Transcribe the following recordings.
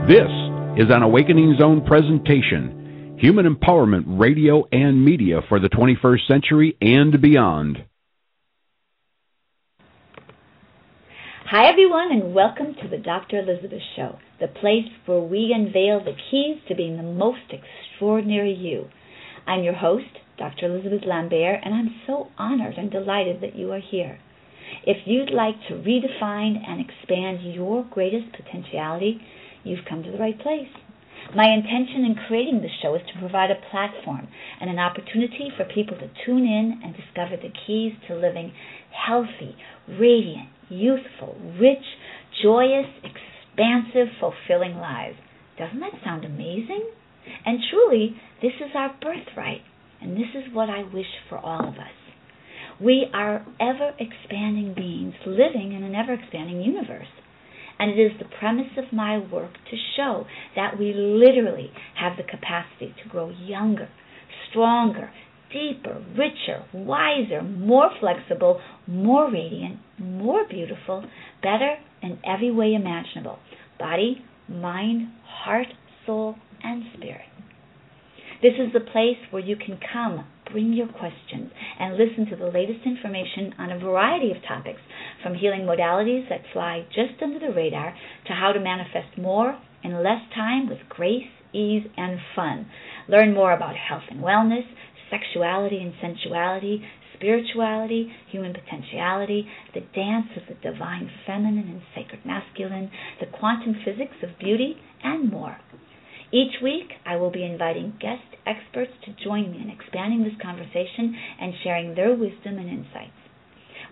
This is an Awakening Zone presentation, human empowerment radio and media for the 21st century and beyond. Hi everyone, and welcome to the Dr. Elizabeth Show, the place where we unveil the keys to being the most extraordinary you. I'm your host, Dr. Elizabeth Lambaer, and I'm so honored and delighted that you are here. If you'd like to redefine and expand your greatest potentiality, you've come to the right place. My intention in creating this show is to provide a platform and an opportunity for people to tune in and discover the keys to living healthy, radiant, youthful, rich, joyous, expansive, fulfilling lives. Doesn't that sound amazing? And truly, this is our birthright, and this is what I wish for all of us. We are ever-expanding beings living in an ever-expanding universe. And it is the premise of my work to show that we literally have the capacity to grow younger, stronger, deeper, richer, wiser, more flexible, more radiant, more beautiful, better in every way imaginable. Body, mind, heart, soul, and spirit. This is the place where you can come, bring your questions, and listen to the latest information on a variety of topics, from healing modalities that fly just under the radar to how to manifest more in less time with grace, ease, and fun. Learn more about health and wellness, sexuality and sensuality, spirituality, human potentiality, the dance of the divine feminine and sacred masculine, the quantum physics of beauty, and more. Each week, I will be inviting guest experts to join me in expanding this conversation and sharing their wisdom and insights.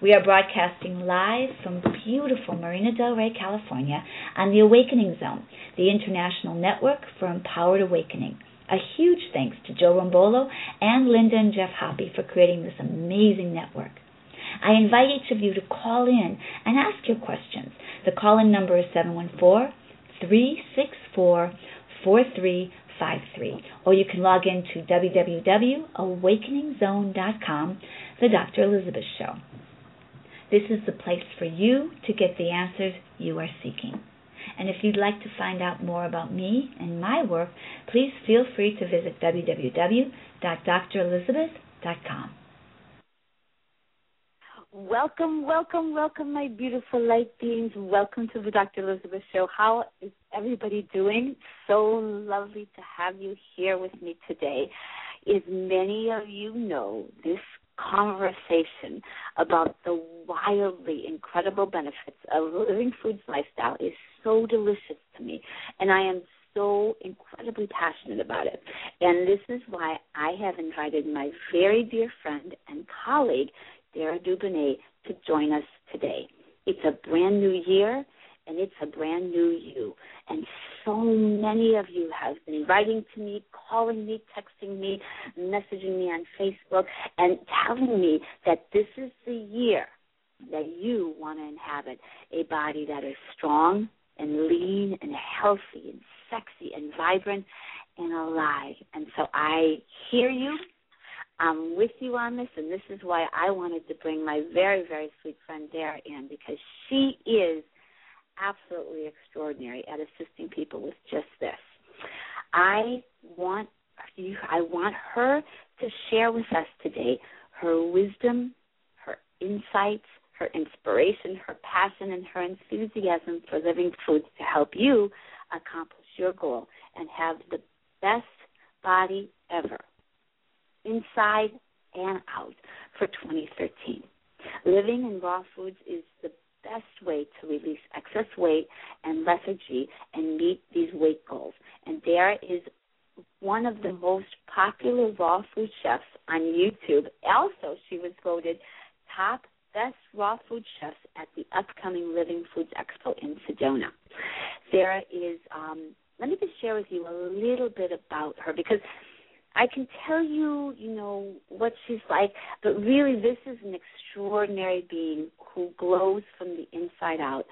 We are broadcasting live from beautiful Marina del Rey, California, on the Awakening Zone, the international network for empowered awakening. A huge thanks to Joe Rombolo and Linda and Jeff Hoppe for creating this amazing network. I invite each of you to call in and ask your questions. The call-in number is 714-364-4353, or you can log in to www.awakeningzone.com, The Dr. Elizabeth Show. This is the place for you to get the answers you are seeking. And if you'd like to find out more about me and my work, please feel free to visit www.drelizabeth.com. Welcome, welcome, welcome, my beautiful light beings. Welcome to the Dr. Elizabeth Show. How is everybody doing? So lovely to have you here with me today. As many of you know, this conversation about the wildly incredible benefits of living foods lifestyle is so delicious to me, and I am so incredibly passionate about it. And this is why I have invited my very dear friend and colleague, Dara Dubinet, to join us today. It's a brand new year, and it's a brand new you. And so many of you have been writing to me, calling me, texting me, messaging me on Facebook, and telling me that this is the year that you want to inhabit a body that is strong and lean and healthy and sexy and vibrant and alive. And so I hear you. I'm with you on this, and this is why I wanted to bring my very, very sweet friend Dara in, because she is absolutely extraordinary at assisting people with just this. I want her to share with us today her wisdom, her insights, her inspiration, her passion, and her enthusiasm for living foods to help you accomplish your goal and have the best body ever, inside and out, for 2013. Living in raw foods is the best way to release excess weight and lethargy and meet these weight goals. And Dara is one of the most popular raw food chefs on YouTube. Also, she was voted top best raw food chefs at the upcoming Living Foods Expo in Sedona. Dara is, let me just share with you a little bit about her, because I can tell you, what she's like, but really this is an extraordinary being who glows from the inside out,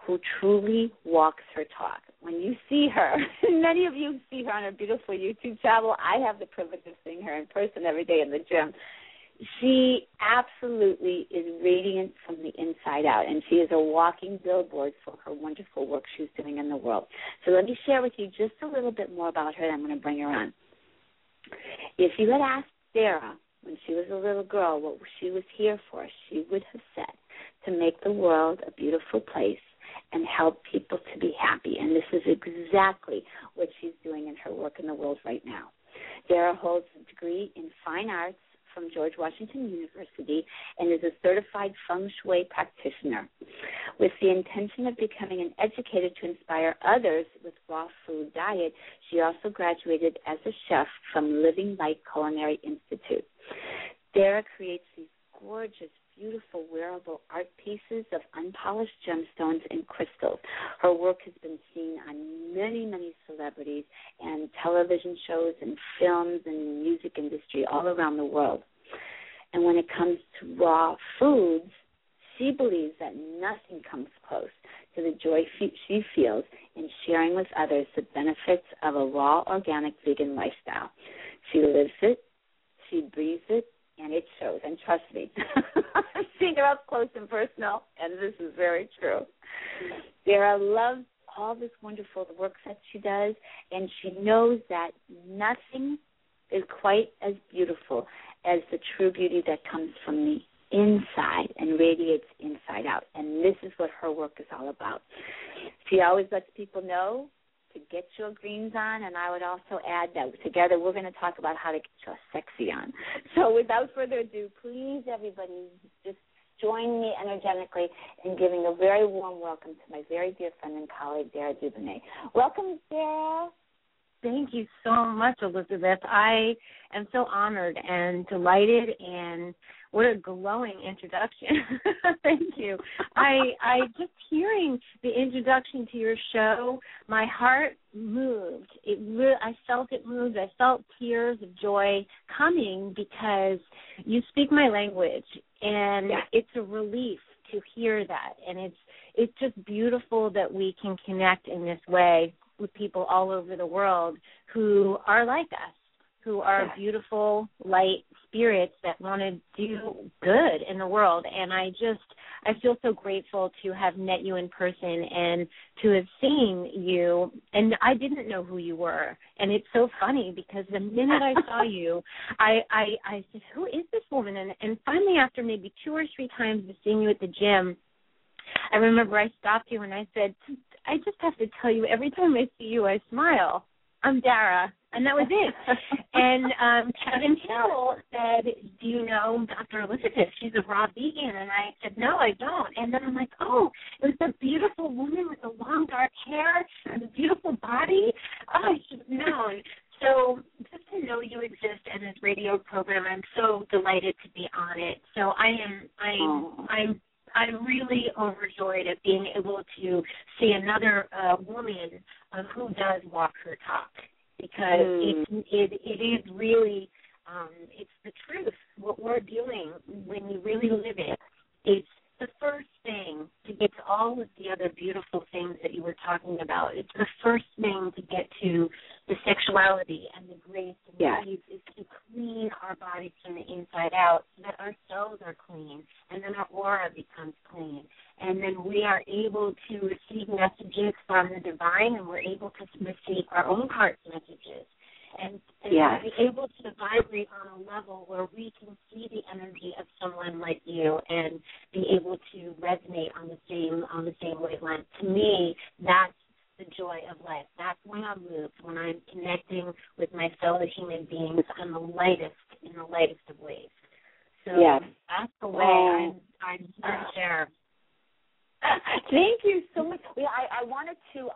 who truly walks her talk. When you see her, many of you see her on her beautiful YouTube channel. I have the privilege of seeing her in person every day in the gym. She absolutely is radiant from the inside out, and she is a walking billboard for her wonderful work she's doing in the world. So let me share with you just a little bit more about her, and I'm going to bring her on. If you had asked Dara when she was a little girl what she was here for, she would have said to make the world a beautiful place and help people to be happy. And this is exactly what she's doing in her work in the world right now. Dara holds a degree in fine arts from George Washington University and is a certified feng shui practitioner. With the intention of becoming an educator to inspire others with raw food diet, she also graduated as a chef from Living Light Culinary Institute. Dara creates these gorgeous, beautiful, wearable art pieces of unpolished gemstones and crystals. Her work has been seen on many, many celebrities and television shows and films and music industry all around the world. And when it comes to raw foods, she believes that nothing comes close to the joy she feels in sharing with others the benefits of a raw, organic, vegan lifestyle. She lives it, she breathes it, and it shows. And trust me, I've seen her up close and personal, and this is very true. Dara loves all this wonderful work that she does, and she knows that nothing is quite as beautiful as the true beauty that comes from the inside and radiates inside out. And this is what her work is all about. She always lets people know to get your greens on, and I would also add that together we're going to talk about how to get your sexy on. So without further ado, please, everybody, just join me energetically in giving a very warm welcome to my very dear friend and colleague, Dara Dubinet. Welcome, Dara. Thank you so much, Elizabeth. I am so honored and delighted, and what a glowing introduction. Thank you. I just hearing the introduction to your show, my heart moved. I felt it moved. I felt tears of joy coming because you speak my language, and it's a relief to hear that. And it's just beautiful that we can connect in this way with people all over the world who are like us, who are beautiful, light spirits that want to do good in the world. And I feel so grateful to have met you in person and to have seen you. And I didn't know who you were. And it's so funny because the minute I saw you, I said, who is this woman? And finally, after maybe 2 or 3 times of seeing you at the gym, I remember I stopped you and I said, I just have to tell you, every time I see you, I smile. I'm Dara. And that was it. And Kevin Hill said, do you know Dr. Elizabeth? She's a raw vegan. And I said, no, I don't. And then I'm like, oh, it was a beautiful woman with the long dark hair and a beautiful body. Oh, I should have known. So just to know you exist in this radio program, I'm so delighted to be on it. So I'm really overjoyed at being able to see another woman who does walk her talk, because it is really, it's the truth. What we're doing, when you really live it, it's the first thing to get to all of the other beautiful things that you were talking about. It's the first thing to get to the sexuality and the grace and the ease, is to clean our bodies from the inside out so that our cells are clean, and then our aura becomes clean. And then we are able to receive messages from the divine, and we're able to receive our own heart's messages. And be able to vibrate on a level where we can see the energy of someone like you and be able to resonate on the same wavelength. To me, that's the joy of life. That's when I'm moved, when I'm connecting with my fellow human beings in the lightest of ways. So that's the way I'm here to share. Thank you so much. I wanted to,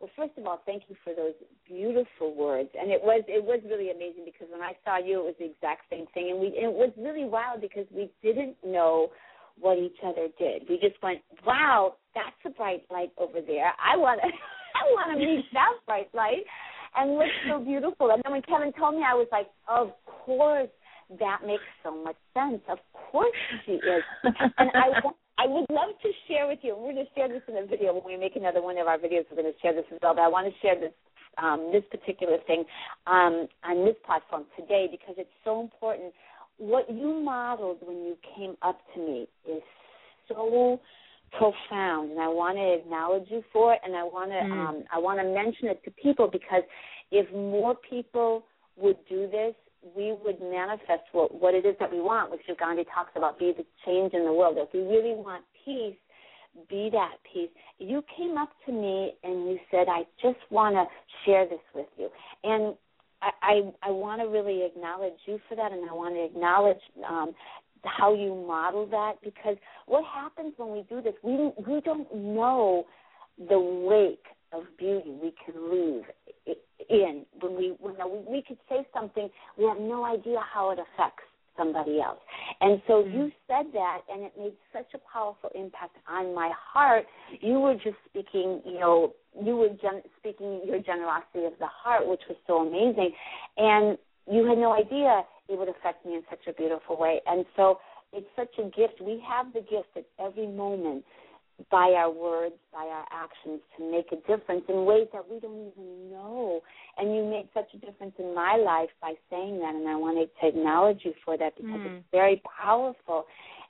well, first of all, thank you for those beautiful words. And it was really amazing, because when I saw you, it was the exact same thing. And it was really wild because we didn't know what each other did. We just went, wow, that's a bright light over there. I want to meet that bright light. And looks so beautiful. And then when Kevin told me, I was like, of course, that makes so much sense. Of course she is. And I would love to share with you, and we're going to share this in a video. When we make another one of our videos, we're going to share this as well. But I want to share this this particular thing on this platform today, because it's so important. what you modeled when you came up to me is so profound, and I want to acknowledge you for it, and I want to mention it to people, because if more people would do this, we would manifest what it is that we want, which Gandhi talks about, be the change in the world. If we really want peace, be that peace. You came up to me and you said, I just want to share this with you. And I want to really acknowledge you for that, and I want to acknowledge how you model that, because what happens when we do this, we don't know the wake of beauty we can leave in. When we could say something, we have no idea how it affects somebody else. And so you said that, and it made such a powerful impact on my heart. You were just speaking, speaking your generosity of the heart, which was so amazing. And you had no idea it would affect me in such a beautiful way. And so it's such a gift. We have the gift at every moment, by our words, by our actions, to make a difference in ways that we don't even know. And you made such a difference in my life by saying that, and I wanted to acknowledge you for that, because it's very powerful.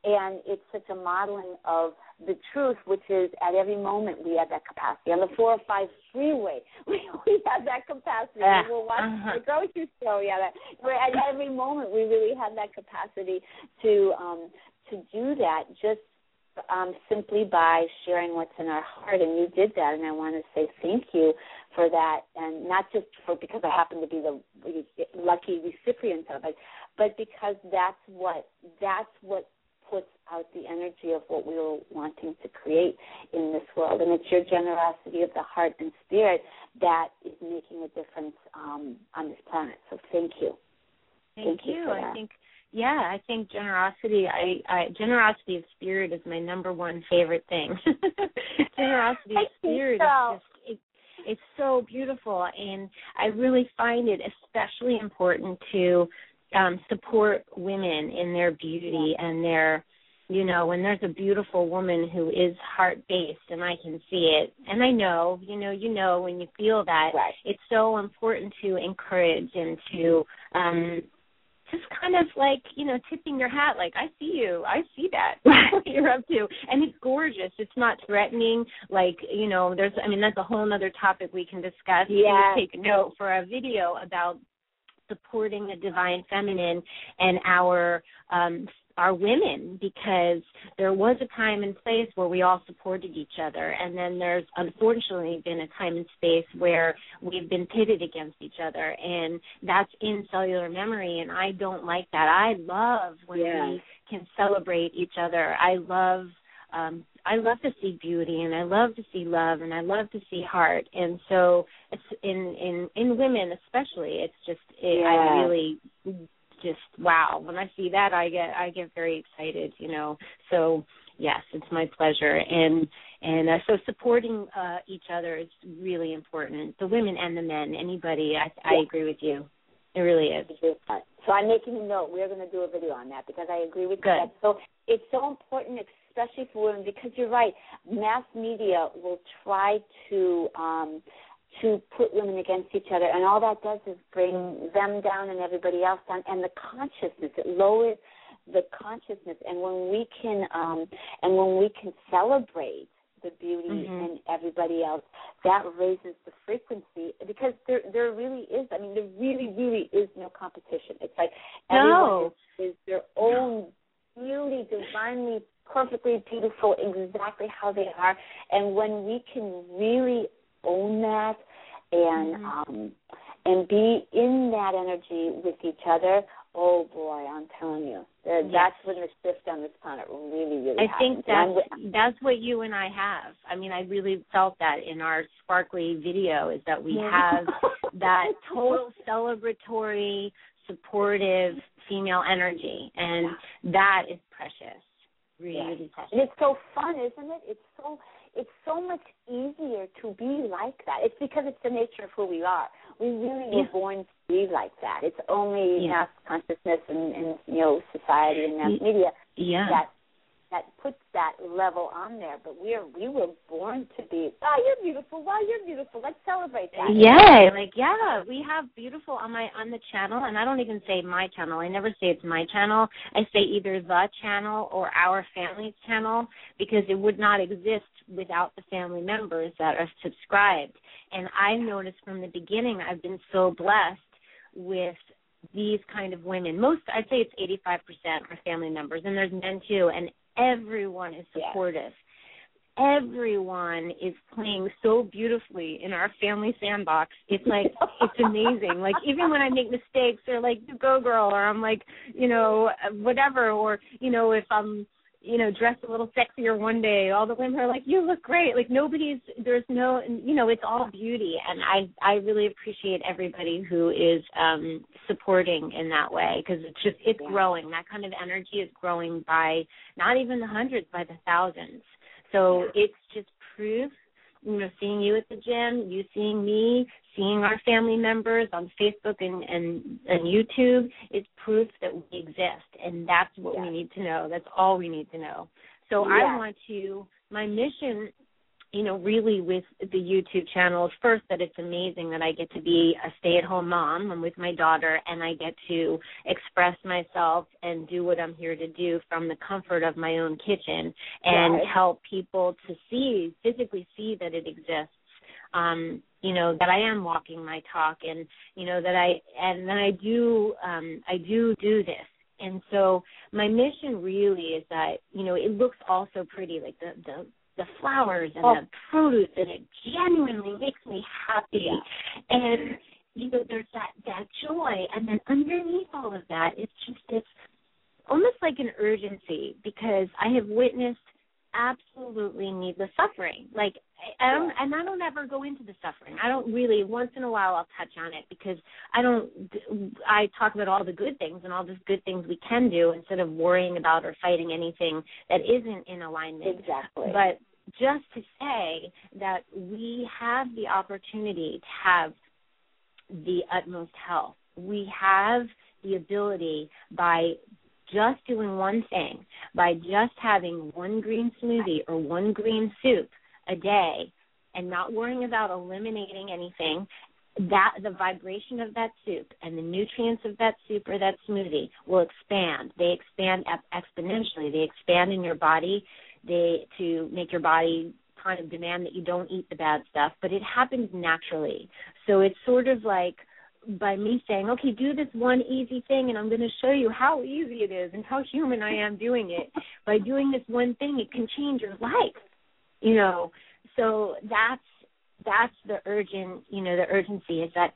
And it's such a modeling of the truth, which is at every moment we have that capacity. On the 405 freeway, we have that capacity. We'll watch the grocery store. At every moment we really have that capacity to do that, just simply by sharing what's in our heart. And you did that, and I want to say thank you for that, and not just because I happen to be the lucky recipient of it, but because that's what puts out the energy of what we were wanting to create in this world. And it's your generosity of the heart and spirit that is making a difference on this planet. So thank you. Thank you. I think generosity, generosity of spirit is my number one favorite thing. Generosity of spirit is just, it's so beautiful, and I really find it especially important to support women in their beauty and their, when there's a beautiful woman who is heart-based, and I can see it, and I know, when you feel that, it's so important to encourage and to just kind of like, tipping your hat, like, I see you, I see that, what you're up to. And it's gorgeous. It's not threatening, like, that's a whole other topic we can discuss. Yeah. Take a note for a video about supporting the divine feminine and our women, because there was a time and place where we all supported each other, and then there's unfortunately been a time and space where we've been pitted against each other, and that's in cellular memory, and I don't like that. I love when we can celebrate each other. I love to see beauty, and I love to see love, and I love to see heart, and so it's in women especially. It's just I really just wow. When I see that, I get very excited, So yes, it's my pleasure, and so supporting each other is really important. The women and the men, anybody. I agree with you. It really is. So I'm making a note. We're going to do a video on that, because I agree with that. So it's so important, especially for women, because you're right. Mass media will try to put women against each other, and all that does is bring them down and everybody else down, and the consciousness, it lowers the consciousness. And when we can celebrate the beauty in everybody else, that raises the frequency, because there really is, there really is no competition. It's like everyone is their own beauty, divinely, perfectly beautiful, exactly how they are. And when we can really own that and be in that energy with each other, oh boy, I'm telling you, that's when the shift on this planet really, really happens. I think that's what you and I have. I really felt that in our sparkly video, is that we have that total celebratory, supportive female energy, and that is precious. Really precious. And it's so fun, isn't it? It's so much easier to be like that. It's because it's the nature of who we are. We really were born to be like that. It's only mass consciousness and society and mass media puts that level on there. But we were born to be, you're beautiful, wow, you're beautiful. Let's celebrate that. Yeah, we have beautiful on the channel, and I don't even say my channel. I never say it's my channel. I say either the channel or our family's channel, because it would not exist without the family members that are subscribed. And I've noticed from the beginning, I've been so blessed with these kind of women. I'd say it's 85% are family members, and there's men too, and everyone is supportive. Everyone is playing so beautifully in our family sandbox. It's like, it's amazing. Like, even when I make mistakes, they're like, you go girl, or I'm like, whatever, or, if I'm, dressed a little sexier one day, all the women are like, you look great. Like, there's no, it's all beauty. And I really appreciate everybody who is supporting in that way, because it's growing. That kind of energy is growing by not even the hundreds, by the thousands. So it's just proof, seeing you at the gym, you seeing me, seeing our family members on Facebook and YouTube, it's proof that we exist, and that's what we need to know. That's all we need to know. So my mission, really with the YouTube channel is first that it's amazing that I get to be a stay-at-home mom. I'm with my daughter, and I get to express myself and do what I'm here to do from the comfort of my own kitchen and help people to physically see that it exists. That I am walking my talk, and that I do this. And so my mission really is that, it looks all so pretty, like the flowers and the produce, and it genuinely makes me happy. And, there's that joy. And then underneath all of that, it's just this almost like an urgency, because I have witnessed absolutely needless suffering. Like, I don't ever go into the suffering. I don't really. Once in a while I'll touch on it, because I talk about all the good things and all the good things we can do instead of worrying about or fighting anything that isn't in alignment. Exactly. But just to say that we have the opportunity to have the utmost health. We have the ability, by just doing one thing, by just having one green smoothie or one green soup a day and not worrying about eliminating anything, that the vibration of that soup and the nutrients of that soup or that smoothie will expand. They expand exponentially. They expand in your body to make your body kind of demand that you don't eat the bad stuff, but it happens naturally. So it's sort of like, by me saying, okay, do this one easy thing, and I'm going to show you how easy it is and how human I am doing it. By doing this one thing, it can change your life, So that's the urgency is that,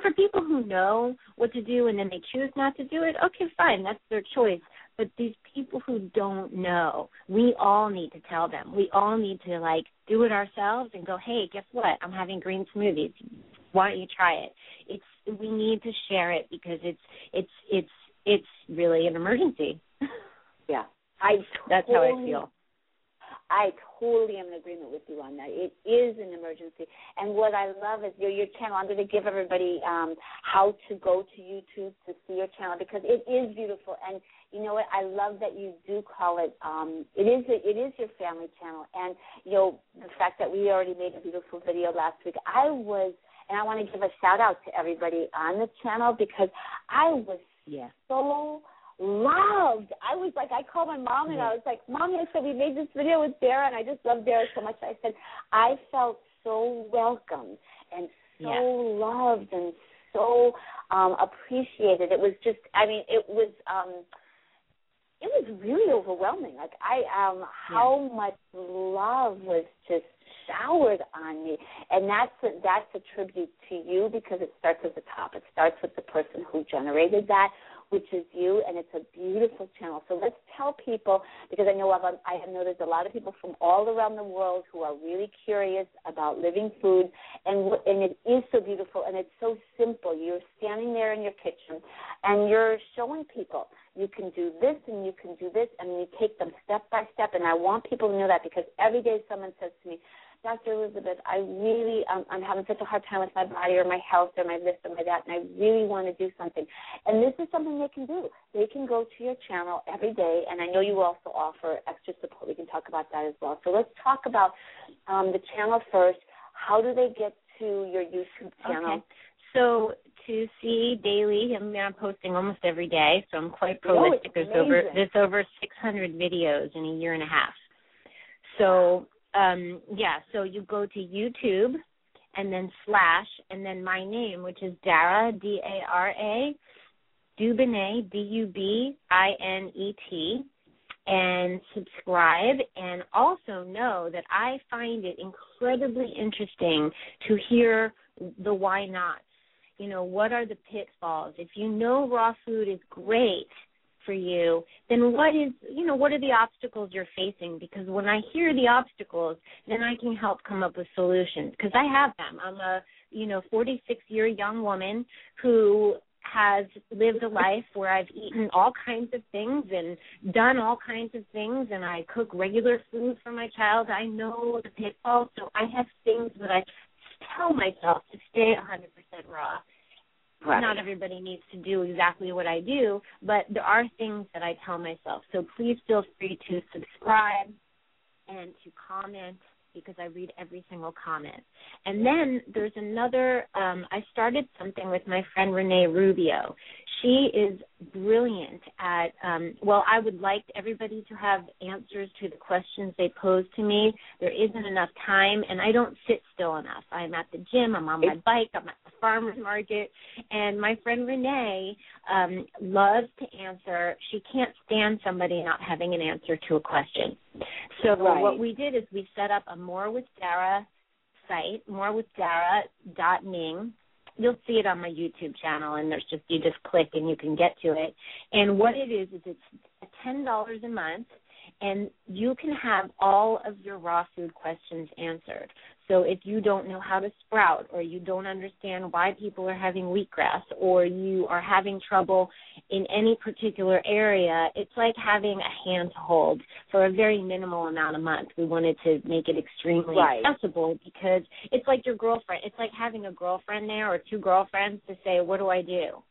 for people who know what to do and then they choose not to do it, okay, fine, that's their choice. But these people who don't know, we all need to tell them. We all need to, do it ourselves and go, hey, guess what? I'm having green smoothies. Why don't you try it? We need to share it, because it's really an emergency. Yeah, that's how I feel. I totally am in agreement with you on that. It is an emergency. And what I love is your channel. I'm going to give everybody how to go to YouTube to see your channel, because it is beautiful. And you know what? I love that you do call it. It is your family channel. And the fact that we already made a beautiful video last week. And I want to give a shout out to everybody on the channel, because I was so loved. I called my mom and I was like, Mommy, I said, we made this video with Dara, and I just love Dara so much. I said, I felt so welcomed and so loved and so appreciated. It was just, it was really overwhelming. How much love was just showered on me. And that's a tribute to you, because it starts at the top. It starts with the person who generated that, which is you, and it's a beautiful channel. So let's tell people, because I know there's a lot of people from all around the world who are really curious about living food, and it is so beautiful, and it's so simple. You're standing there in your kitchen, and you're showing people you can do this and you can do this, and you take them step by step. And I want people to know that, because every day someone says to me, Dr. Elizabeth, I really, I'm having such a hard time with my body or my health or my this or my that, and I really want to do something. And this is something they can do. They can go to your channel every day, and I know you also offer extra support. We can talk about that as well. So let's talk about the channel first. How do they get to your YouTube channel? Okay. So to see daily, I'm posting almost every day, so I'm quite prolific. There's over 600 videos in a year and a half. So, so you go to YouTube and then / and then my name, which is Dara, Dara, Dubinet, Dubinet, and subscribe, and also know that I find it incredibly interesting to hear the why nots. You know, what are the pitfalls? If you know raw food is great for you, then what are the obstacles you're facing? Because when I hear the obstacles, then I can help come up with solutions, because I have them. I'm a 46-year young woman who has lived a life where I've eaten all kinds of things and done all kinds of things, and I cook regular food for my child. I know the pitfalls, so I have things that I tell myself to stay 100% raw. Right. Not everybody needs to do exactly what I do, but there are things that I tell myself. So please feel free to subscribe and to comment, because I read every single comment. And then there's another, I started something with my friend Renee Rubio. She is brilliant at, I would like everybody to have answers to the questions they pose to me. There isn't enough time, and I don't sit still enough. I'm at the gym, I'm on my bike, I'm at the farmer's market, and my friend Renee loves to answer. She can't stand somebody not having an answer to a question. So what we did is we set up a More with Dara site, morewithdara.ning. You'll see it on my YouTube channel, and you just click and you can get to it. And what it is it's $10 a month, and you can have all of your raw food questions answered. So if you don't know how to sprout, or you don't understand why people are having wheatgrass, or you are having trouble in any particular area, it's like having a hand to hold for a very minimal amount a month. We wanted to make it extremely accessible, because it's like your girlfriend. It's like having a girlfriend there, or two girlfriends, to say, what do I do?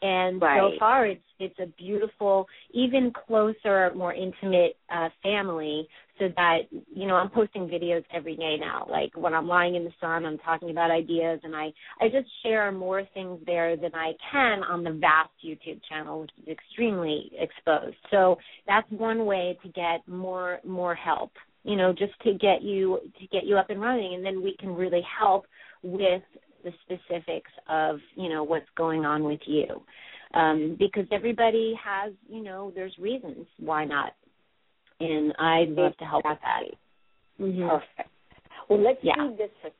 And so far, it's a beautiful, even closer, more intimate family, so that, I'm posting videos every day now. Like when I'm lying in the sun, I'm talking about ideas, and I just share more things there than I can on the vast YouTube channel, which is extremely exposed. So that's one way to get more help, just to get you up and running, and then we can really help with the specifics of, what's going on with you. Because everybody has, there's reasons why not. And I'd love to help with that. Mm-hmm. Perfect. Well, let's do this first.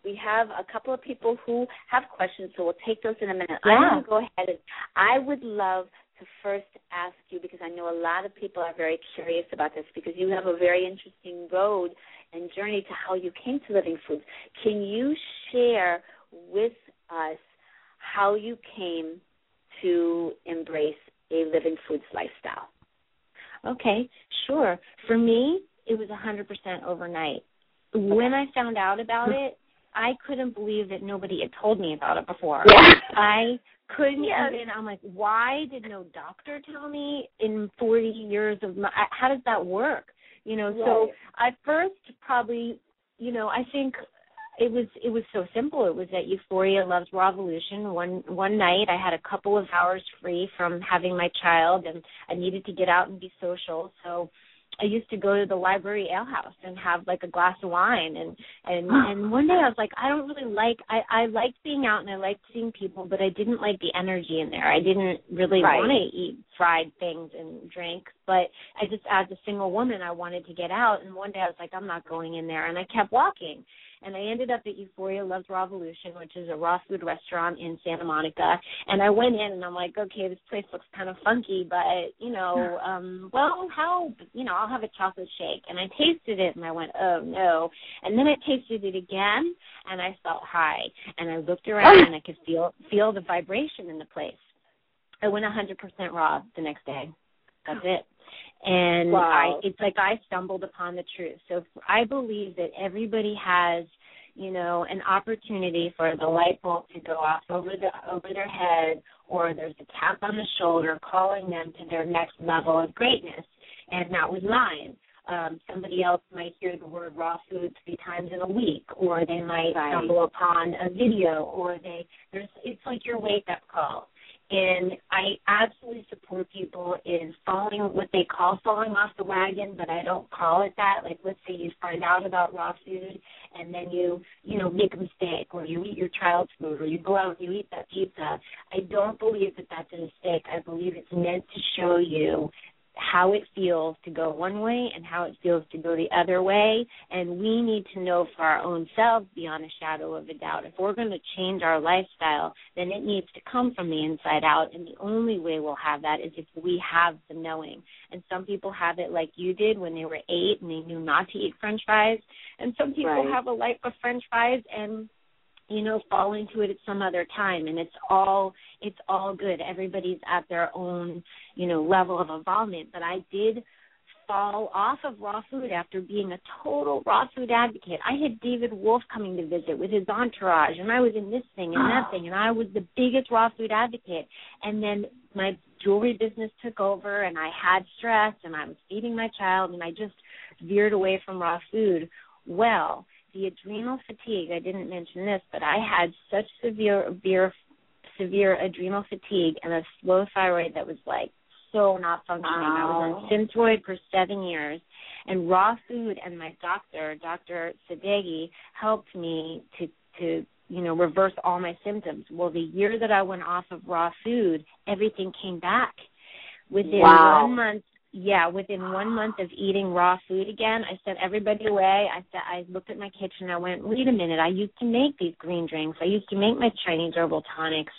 We have a couple of people who have questions, so we'll take those in a minute. Yeah. I'm going to go ahead, and I would love to first ask you, because I know a lot of people are very curious about this, because you have a very interesting road and journey to how you came to Living Foods. Can you share with us how you came to embrace a Living Foods lifestyle? Okay, sure. For me, it was 100% overnight. When I found out about it, I couldn't believe that nobody had told me about it before. I couldn't even, I'm like, why did no doctor tell me in 40 years of how does that work? So I first probably, I think it was so simple. It was at Euphoria Loves Revolution. One night I had a couple of hours free from having my child, and I needed to get out and be social. So I used to go to the library alehouse and have like a glass of wine, and one day I was like, I don't really I liked being out and I liked seeing people, but I didn't like the energy in there. I didn't really want to eat fried things and drink, but I just, as a single woman, I wanted to get out, and one day I was like, I'm not going in there, and I kept walking. And I ended up at Euphoria Loves Revolution, which is a raw food restaurant in Santa Monica. And I went in, and I'm like, okay, this place looks kind of funky, but, I'll have a chocolate shake. And I tasted it, and I went, oh, no. And then I tasted it again, and I felt high. And I looked around, and I could feel the vibration in the place. I went 100% raw the next day. That's it. And wow. it's like I stumbled upon the truth. So I believe that everybody has, an opportunity for the light bulb to go off over their head, or there's a tap on the shoulder calling them to their next level of greatness. And that was mine. Somebody else might hear the word raw food 3 times in a week, or they might stumble upon a video, or it's like your wake-up call. And I absolutely support people in following what they call falling off the wagon, but I don't call it that. Like, let's say you find out about raw food, and then you make a mistake, or you eat your child's food, or you go out and you eat that pizza. I don't believe that that's a mistake. I believe it's meant to show you how it feels to go one way and how it feels to go the other way. And we need to know for our own selves, beyond a shadow of a doubt, if we're going to change our lifestyle, then it needs to come from the inside out. And the only way we'll have that is if we have the knowing. And some people have it like you did when they were 8 and they knew not to eat French fries. And some people have a life of French fries and fall into it at some other time, and it's all good. Everybody's at their own, level of involvement. But I did fall off of raw food after being a total raw food advocate. I had David Wolf coming to visit with his entourage, and I was in this thing and that thing, and I was the biggest raw food advocate. And then my jewelry business took over, and I had stress, and I was feeding my child, and I just veered away from raw food. Well, the adrenal fatigue, I didn't mention this, but I had such severe adrenal fatigue and a slow thyroid that was so not functioning. I was on Synthroid for 7 years, and raw food and my doctor, Dr. Sadeghi, helped me to reverse all my symptoms. Well, the year that I went off of raw food, everything came back. Within 1 month, within 1 month of eating raw food again, I sent everybody away. I looked at my kitchen. I went, wait a minute, I used to make these green drinks. I used to make my Chinese herbal tonics.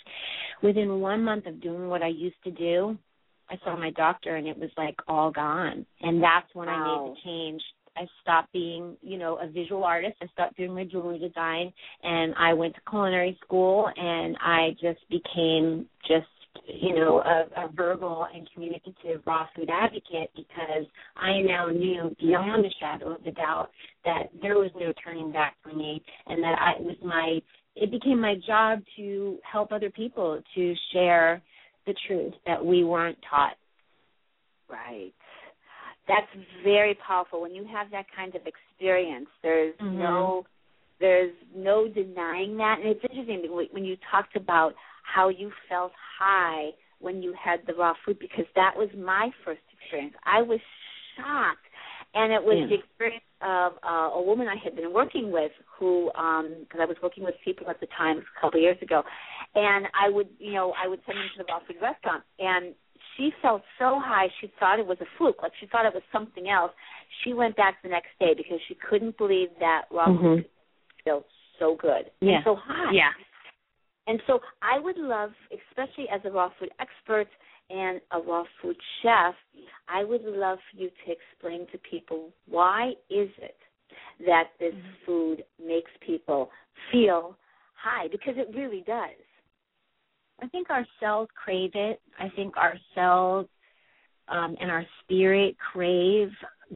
Within 1 month of doing what I used to do, I saw my doctor, and it was all gone. And that's when I made the change. I stopped being, a visual artist. I stopped doing my jewelry design, and I went to culinary school, and I just became a verbal and communicative raw food advocate, because I now knew beyond a shadow of a doubt that there was no turning back for me, and that it became my job to help other people to share the truth that we weren't taught. Right. That's very powerful. When you have that kind of experience, there's no denying that. And it's interesting when you talked about how you felt high when you had the raw food, because that was my first experience. I was shocked. And it was the experience of a woman I had been working with who, because I was working with people at the time, a couple of years ago, and I would send them to the raw food restaurant, and she felt so high she thought it was a fluke, like she thought it was something else. She went back the next day because she couldn't believe that raw food felt so good and so high. Yeah. And so I would love, especially as a raw food expert and a raw food chef, I would love for you to explain to people, why is it that this food makes people feel high? Because it really does. I think our cells crave it. I think our cells and our spirit crave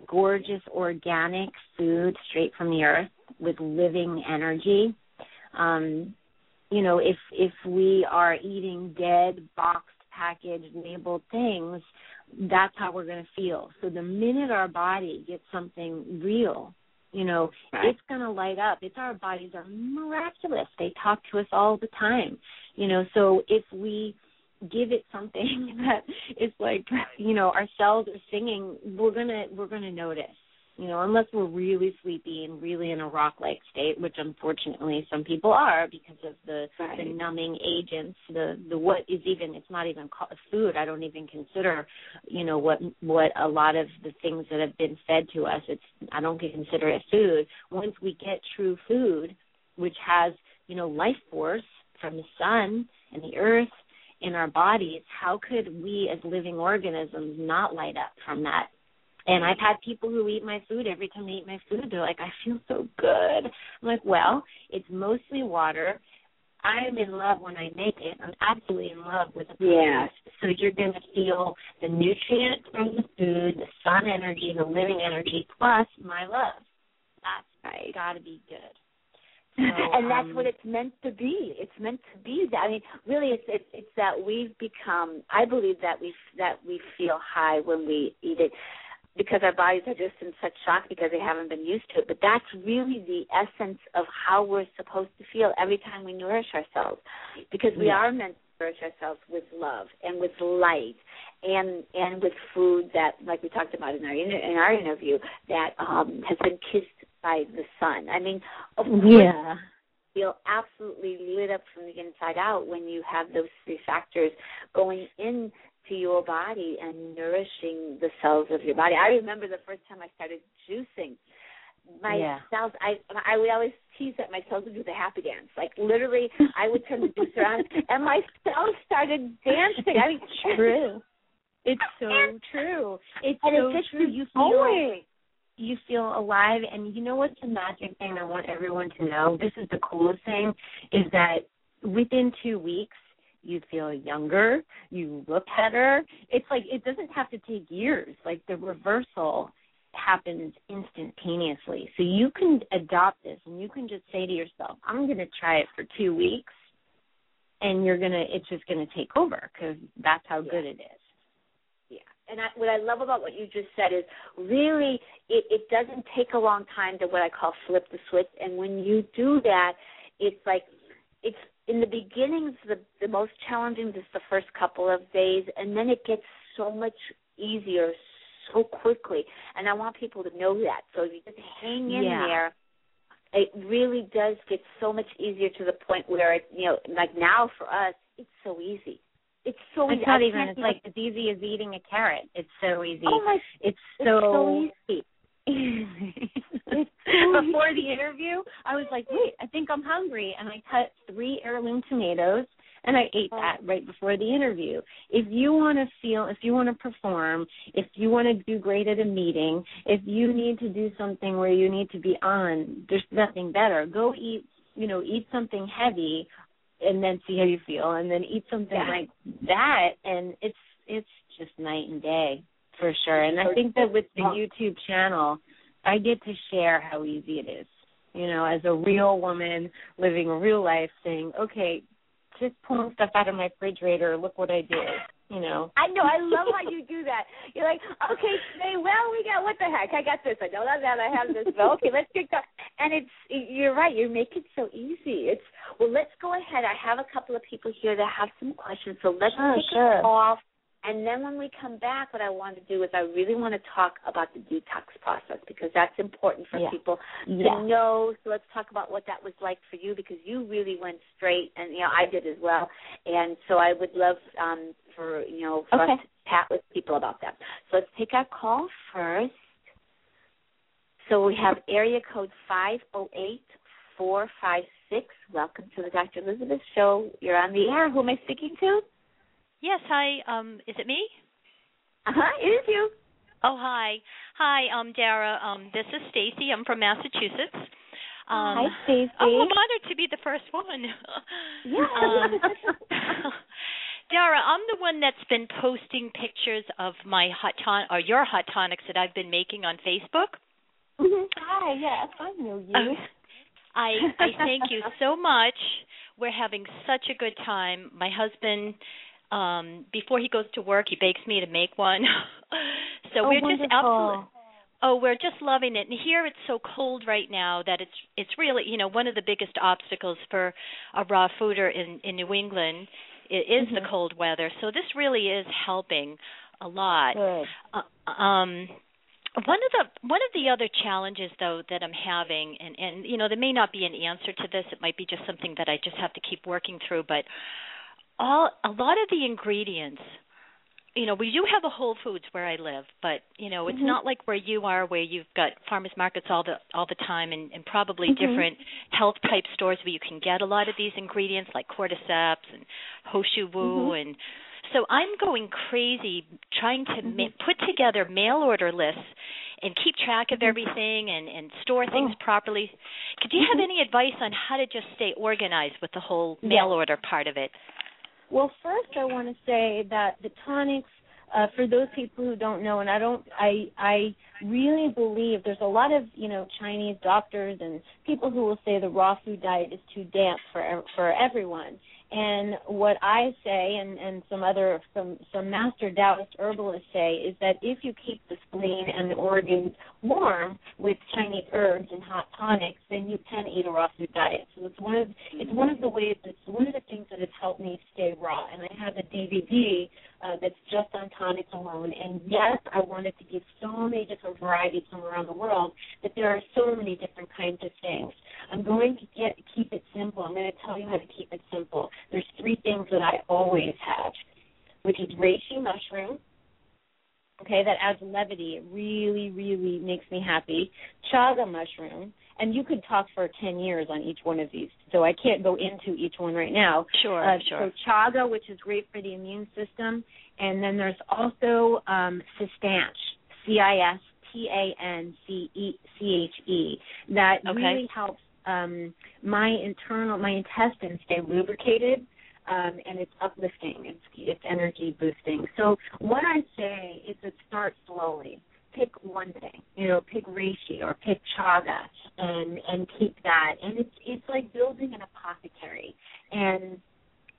gorgeous organic food straight from the earth with living energy. If we are eating dead, boxed, packaged, labeled things, that's how we're going to feel. So the minute our body gets something real, it's going to light up. Our bodies are miraculous. They talk to us all the time. So if we give it something that is our cells are singing, we're gonna notice. Unless we're really sleepy and really in a rock-like state, which unfortunately some people are because of the numbing agents, it's not even called food. I don't even consider, what a lot of the things that have been fed to us, I don't consider it food. Once we get true food, which has, life force from the sun and the earth in our bodies, how could we as living organisms not light up from that? And I've had people who eat my food, every time they eat my food, they're like, I feel so good. I'm like, well, it's mostly water. I'm in love when I make it. I'm absolutely in love with the product. So you're going to feel the nutrient from the food, the sun energy, the living energy, plus my love. That's got to be good. So, and that's what it's meant to be. It's meant to be that. I mean, really, it's that we've become. I believe that we feel high when we eat it, because our bodies are just in such shock because they haven't been used to it. But that's really the essence of how we're supposed to feel every time we nourish ourselves, because we are meant to nourish ourselves with love and with light and with food that, like we talked about in our interview, that has been kissed by the sun. I mean, of course, you feel absolutely lit up from the inside out when you have those three factors going into your body and nourishing the cells of your body. I remember the first time I started juicing. My cells, I would always tease that my cells would do the happy dance. Like, literally, I would turn the juicer on, and my cells started dancing. I mean, true. It's so true. It's so true. You feel alive, and you know what's the magic thing I want everyone to know? This is the coolest thing, is that within 2 weeks, you feel younger, you look better. It's like, it doesn't have to take years. Like, the reversal happens instantaneously. So you can adopt this, and you can just say to yourself, I'm going to try it for 2 weeks, and it's just going to take over, because that's how good it is. And what I love about what you just said is really it doesn't take a long time to what I call flip the switch. And when you do that, it's like it's in the beginnings the most challenging, just the first couple of days, and then it gets so much easier so quickly. And I want people to know that. So if you just hang in there, it really does get so much easier to the point where, like now for us, it's so easy. It's so easy. It's not even, it's like as easy as eating a carrot. It's so easy. Oh it's so easy. Before the interview, I was like, wait, I think I'm hungry. And I cut 3 heirloom tomatoes, and I ate that right before the interview. If you want to perform, if you want to do great at a meeting, if you need to do something where you need to be on, there's nothing better. Go eat something heavy, and then see how you feel, and then eat something like that, and it's just night and day for sure. And I think that with the YouTube channel, I get to share how easy it is, as a real woman living a real life, saying, okay, just pulling stuff out of my refrigerator, look what I did. I know. I love how you do that. You're like, okay, today, we got, what the heck? I got this. I don't have that. I have this. But okay, let's get going. And you're right. You make it so easy. Let's go ahead. I have a couple of people here that have some questions. So let's take a call. And then when we come back, what I want to do is I really want to talk about the detox process, because that's important for people to know. So let's talk about what that was like for you, because you really went straight, and, I did as well. And so I would love for us to chat with people about that. So let's take our call first. So we have area code 508-456. Welcome to the Dr. Elizabeth Show. You're on the air. Who am I speaking to? Yes, hi. Is it me? It is you. Oh, hi. Hi, Dara. This is Stacy. I'm from Massachusetts. Hi, Stacy. Oh, I'm honored to be the first one. Dara, I'm the one that's been posting pictures of my your hot tonics that I've been making on Facebook. Hi, yes, I know you. I thank you so much. We're having such a good time. My husband, before he goes to work, he bakes me to make one. So we're wonderful. just absolutely. Oh, we're just loving it. And here it's so cold right now that it's really, one of the biggest obstacles for a raw fooder in New England is the cold weather. So this really is helping a lot. Good. One of the other challenges, though, that I'm having, and there may not be an answer to this. It might be just something that I just have to keep working through. But a lot of the ingredients, we do have a Whole Foods where I live, but it's not like where you are, where you've got farmers markets all the time, and probably different health type stores where you can get a lot of these ingredients like cordyceps and Hoshu Wu and. So I'm going crazy trying to put together mail order lists and keep track of everything and store things properly. Could you have any advice on how to just stay organized with the whole mail order part of it? Well, first I want to say that the tonics, for those people who don't know, and I really believe there's a lot of, Chinese doctors and people who will say the raw food diet is too damp for everyone. And what I say, and some master Taoist herbalists say, is that if you keep the spleen and the organs warm with Chinese herbs and hot tonics, then you can eat a raw food diet. So it's one of the ways. It's one of the things that has helped me stay raw. And I have a DVD that's just on tonics alone. And yes, I wanted to give so many different varieties from around the world that there are so many different kinds of things. I'm going to keep it simple. I'm going to tell you how to keep it simple. There's 3 things that I always have, which is Reishi Mushroom. Okay, that adds levity. It really, really makes me happy. Chaga Mushroom. And you could talk for 10 years on each one of these, so I can't go into each one right now. Sure. So Chaga, which is great for the immune system. And then there's also Cistanche, Cistanche, that really helps my intestines stay lubricated, and it's uplifting. It's energy boosting. So what I say is to start slowly. Pick one thing, pick reishi or pick chaga, and keep that. And it's like building an apothecary. And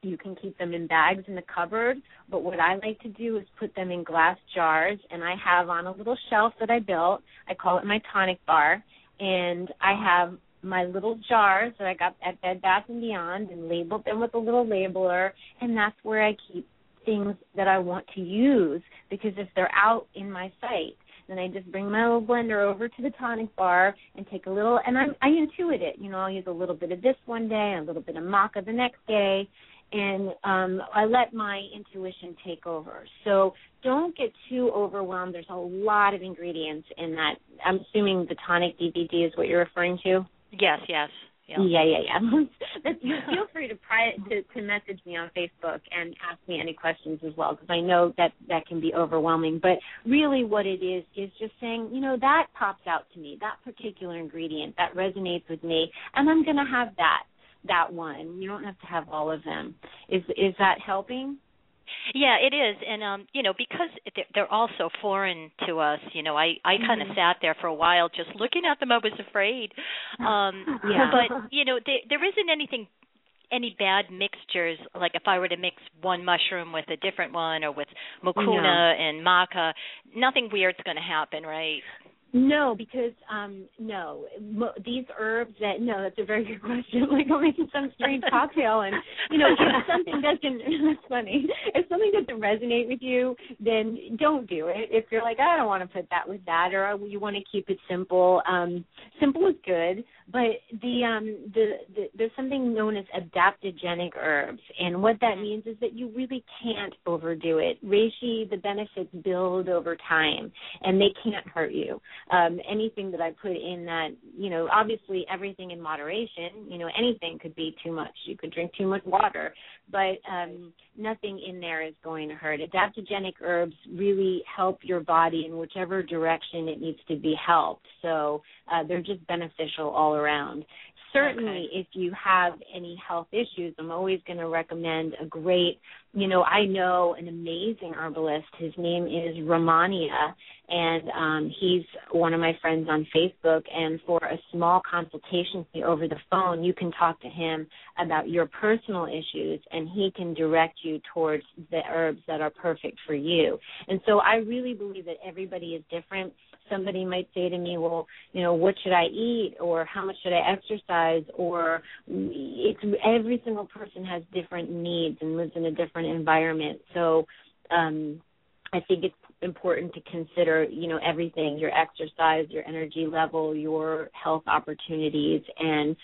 you can keep them in bags in the cupboard, but what I like to do is put them in glass jars, and I have on a little shelf that I built. I call it my tonic bar, and I have my little jars that I got at Bed Bath & Beyond and labeled them with a little labeler, and that's where I keep things that I want to use, because if they're out in my site, then I just bring my little blender over to the tonic bar and take a little, and I intuit it. I'll use a little bit of this one day and a little bit of maca the next day, and I let my intuition take over. So don't get too overwhelmed. There's a lot of ingredients in that. I'm assuming the tonic DVD is what you're referring to? Yes. Yeah. Feel free to message me on Facebook and ask me any questions as well, because I know that can be overwhelming. But really what it is just saying, that pops out to me, that particular ingredient, that resonates with me, and I'm going to have that one. You don't have to have all of them. Is that helping? Yeah, it is. And, because they're all so foreign to us, I kind of sat there for a while just looking at them. I was afraid. But, there isn't any bad mixtures, like if I were to mix one mushroom with a different one or with mucuna and maca, nothing weird's going to happen, right? No, because these herbs that's a very good question. Like I'm making some strange cocktail, and if something doesn't, that's funny. If something doesn't resonate with you, then don't do it. If you're like, I don't want to put that with that, or you want to keep it simple, simple is good. But there's something known as adaptogenic herbs, and what that means is that you really can't overdo it. Reishi, the benefits build over time, and they can't hurt you. Anything that I put in that, obviously everything in moderation, anything could be too much. You could drink too much water, but nothing in there is going to hurt. Adaptogenic herbs really help your body in whichever direction it needs to be helped. So they're just beneficial all around. Certainly, if you have any health issues, I'm always going to recommend a great, I know an amazing herbalist. His name is Ramania, and he's one of my friends on Facebook. And for a small consultation over the phone, you can talk to him about your personal issues, and he can direct you towards the herbs that are perfect for you. And so I really believe that everybody is different. Somebody might say to me, well, what should I eat, or how much should I exercise, or every single person has different needs and lives in a different environment. So I think it's important to consider, everything, your exercise, your energy level, your health opportunities, and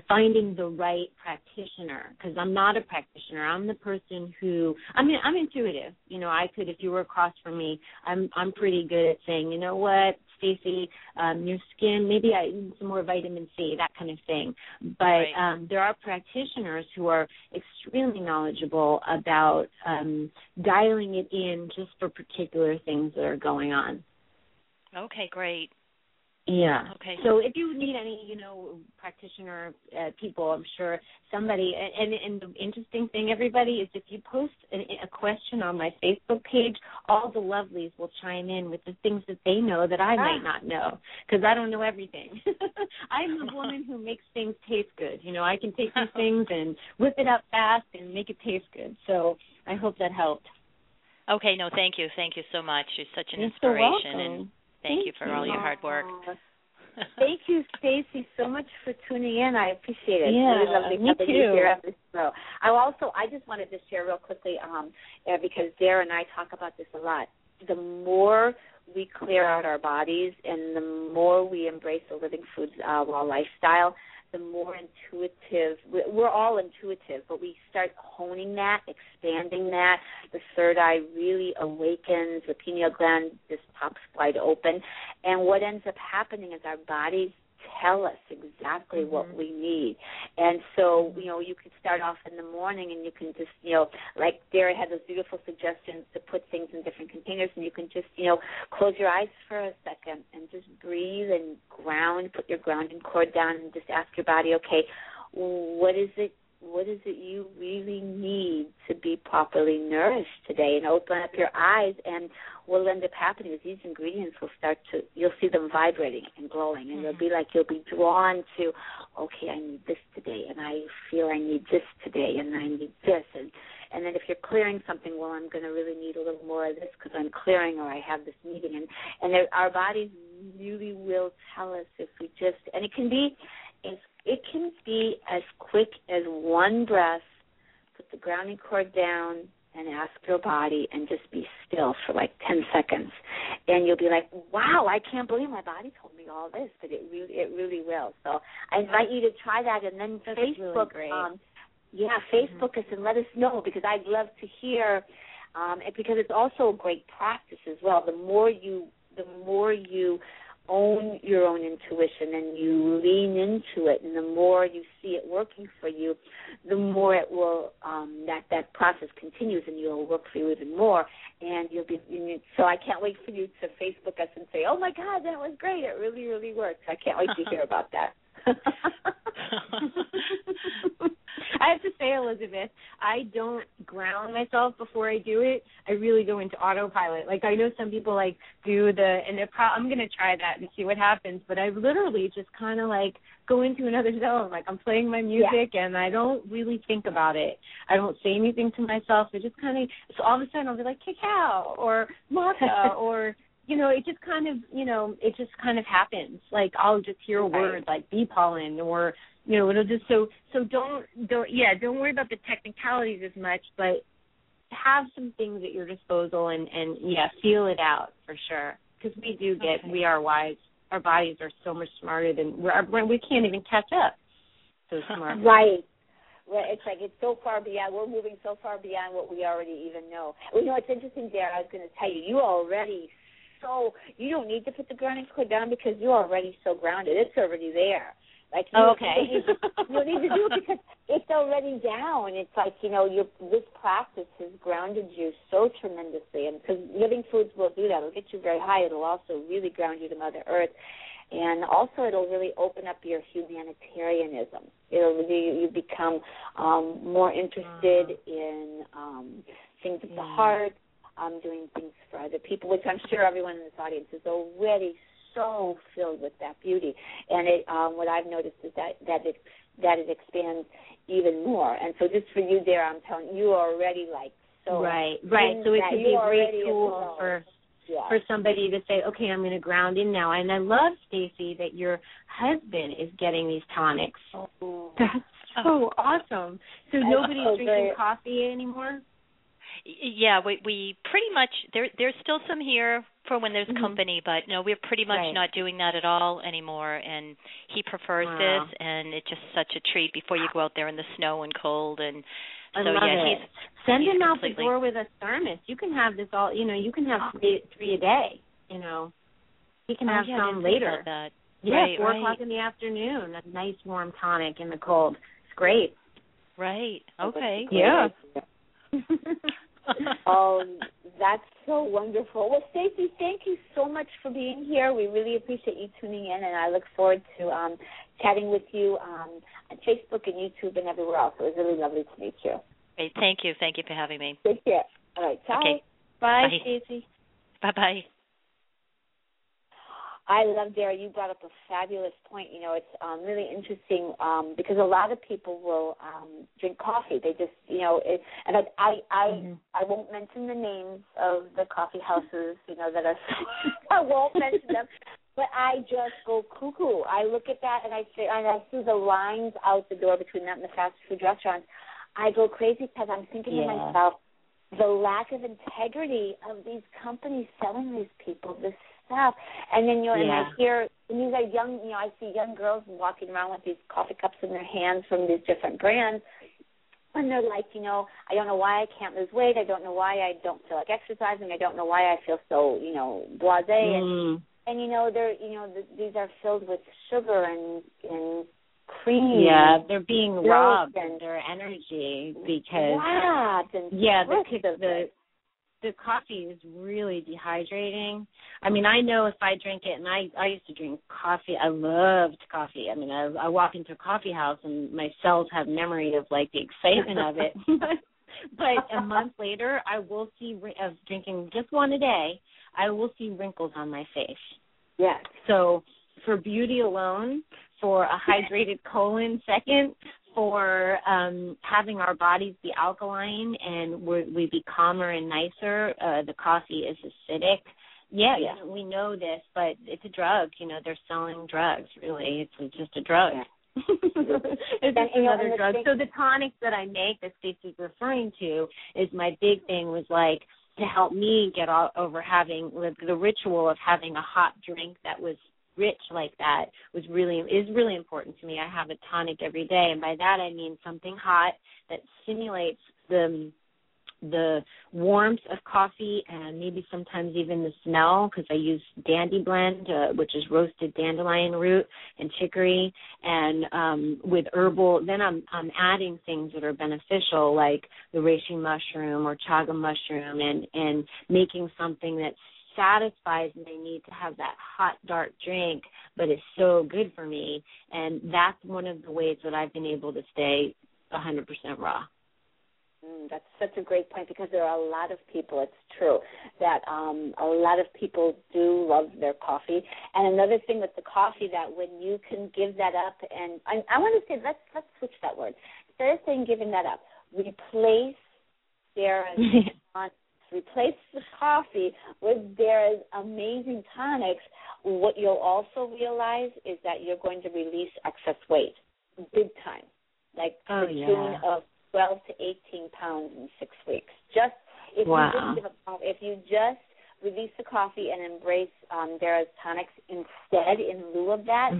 finding the right practitioner, because I'm not a practitioner. I'm the person who, I'm intuitive. I could, if you were across from me, I'm pretty good at saying, you know what, Stacey, your skin, maybe I need some more vitamin C, that kind of thing. But there are practitioners who are extremely knowledgeable about dialing it in just for particular things that are going on. Okay, great. Yeah. Okay. So if you need any, practitioner people, I'm sure somebody, and the interesting thing, everybody, is if you post a question on my Facebook page, all the lovelies will chime in with the things that they know that I might not know, because I don't know everything. I'm the woman who makes things taste good. I can take these things and whip it up fast and make it taste good. So I hope that helped. Okay, no, thank you. Thank you so much. You're such an You're inspiration, so welcome. and thank you for all your hard work. Thank you, Stacey, so much for tuning in. I appreciate it. Yeah, really lovely me too. You here on this show. I just wanted to share real quickly, because Dara and I talk about this a lot. The more we clear out our bodies and the more we embrace the living foods raw lifestyle, the more intuitive, we're all intuitive, but we start honing that, expanding that. The third eye really awakens, the pineal gland just pops wide open. And what ends up happening is our bodies tell us exactly what we need. And so, you can start off in the morning and you can just, like Dara had those beautiful suggestions to put things in different containers, and you can just, close your eyes for a second and just breathe and ground, put your grounding cord down and just ask your body, okay, what is it you really need to be properly nourished today? And open up your eyes, and what will end up happening is these ingredients will you'll see them vibrating and glowing, and you'll be drawn to, okay, I need this today, and I feel I need this today, and I need this. And then if you're clearing something, well, I'm going to really need a little more of this because I'm clearing, or I have this meeting. And our bodies really will tell us if we just, and it can be as quick as one breath, put the grounding cord down and ask your body and just be still for like 10 seconds. And you'll be like, wow, I can't believe my body told me all this, but it really will. So I invite you to try that, and then That's Facebook, really great. Facebook us and let us know, because I'd love to hear, because it's also a great practice as well. The more you own your own intuition and you lean into it, and the more you see it working for you, the more it will that process continues, and you'll work for you even more. And so I can't wait for you to Facebook us and say, oh my God, that was great, it really, really worked. I can't wait to hear about that. I have to say, Elizabeth, I don't ground myself before I do it. I really go into autopilot. Like, I know some people do and I'm going to try that and see what happens, but I literally just kind of go into another zone. Like, I'm playing my music and I don't really think about it. I don't say anything to myself. I just so all of a sudden I'll be like, cacao or maca or, it just kind of happens. Like, I'll just hear a word like bee pollen, or, it'll just, so don't worry about the technicalities as much, but have some things at your disposal and feel it out for sure. Because we are wise. Our bodies are so much smarter than, we can't even catch up. So smart. Right. Well, it's it's so far beyond, we're moving so far beyond what we already even know. It's interesting, Dara, I was going to tell you, you don't need to put the grounding cord down because you're already so grounded. It's already there. You don't need to do it because it's already down. It's this practice has grounded you so tremendously, and because living foods will do that. It'll get you very high. It'll also really ground you to Mother Earth, and also it'll really open up your humanitarianism. You become more interested in things of the heart, doing things for other people, which I'm sure everyone in this audience is already so filled with that beauty. And what I've noticed is that it expands even more. And so just for you there, I'm telling you, you're already so right. So it could be a great tool for somebody to say, okay, I'm going to ground in now. And I love, Stacey, that your husband is getting these tonics. Oh. That's so awesome. So nobody's drinking coffee anymore? Yeah, we pretty much, there's still some here for when there's company, but no, we're pretty much not doing that at all anymore, and he prefers this, and it's just such a treat before you go out there in the snow and cold, and I love it. Send him out the door with a thermos. You can have this all, you can have three a day, He can have some later. That. Yeah, right, 4 o'clock in the afternoon, a nice warm tonic in the cold. It's great. Right, okay. Yeah. Oh, that's so wonderful. Well, Stacey, thank you so much for being here. We really appreciate you tuning in, and I look forward to chatting with you on Facebook and YouTube and everywhere else. It was really lovely to meet you. Great. Thank you. Thank you for having me. Take care. All right. Ciao. Okay. Bye, Bye. Stacey. Bye-bye. I love, Dara, you brought up a fabulous point. You know, it's really interesting because a lot of people will drink coffee. They just, you know, and I won't mention the names of the coffee houses, you know, that are, I won't mention them, but I just go cuckoo. I look at that and I see the lines out the door between that and the fast food restaurants. I go crazy because I'm thinking to myself, the lack of integrity of these companies selling these people this stuff. And then, you know, and I hear, and these are young, you know, I see young girls walking around with these coffee cups in their hands from these different brands. And they're like, you know, I don't know why I can't lose weight. I don't know why I don't feel like exercising. I don't know why I feel so, you know, blasé. And you know, they're, you know, these are filled with sugar and cream. Yeah, they're being robbed of their energy because the coffee is really dehydrating. I mean, I know if I drink it, and I used to drink coffee. I loved coffee. I mean, I walk into a coffee house and my cells have memory of like the excitement of it. But a month later, I will see of drinking just one a day. I will see wrinkles on my face. Yeah. So for beauty alone, for a hydrated colon second, for having our bodies be alkaline and we be calmer and nicer, the coffee is acidic. Yeah, we know this, but it's a drug. You know, they're selling drugs, really. It's just a drug. Yeah. It's just another drug. So the tonics that I make that Stacey's referring to is my big thing was like to help me get over having the ritual of having a hot drink that was rich like that is really important to me. I have a tonic every day, and by that I mean something hot that stimulates the warmth of coffee and maybe sometimes even the smell, because I use Dandy Blend, which is roasted dandelion root and chicory, and with herbal. Then I'm adding things that are beneficial like the reishi mushroom or chaga mushroom, and making something that satisfies my need to have that hot, dark drink, but it's so good for me. And that's one of the ways that I've been able to stay 100% raw. That's such a great point, because there are a lot of people, it's true, that a lot of people do love their coffee. And another thing with the coffee, that when you can give that up, and I want to say, let's switch that word. Instead of saying giving that up, replace replace the coffee with Dara's amazing tonics. What you'll also realize is that you're going to release excess weight, big time, like to the tune of 12 to 18 pounds in 6 weeks. Just if you just release the coffee and embrace Dara's tonics instead, in lieu of that,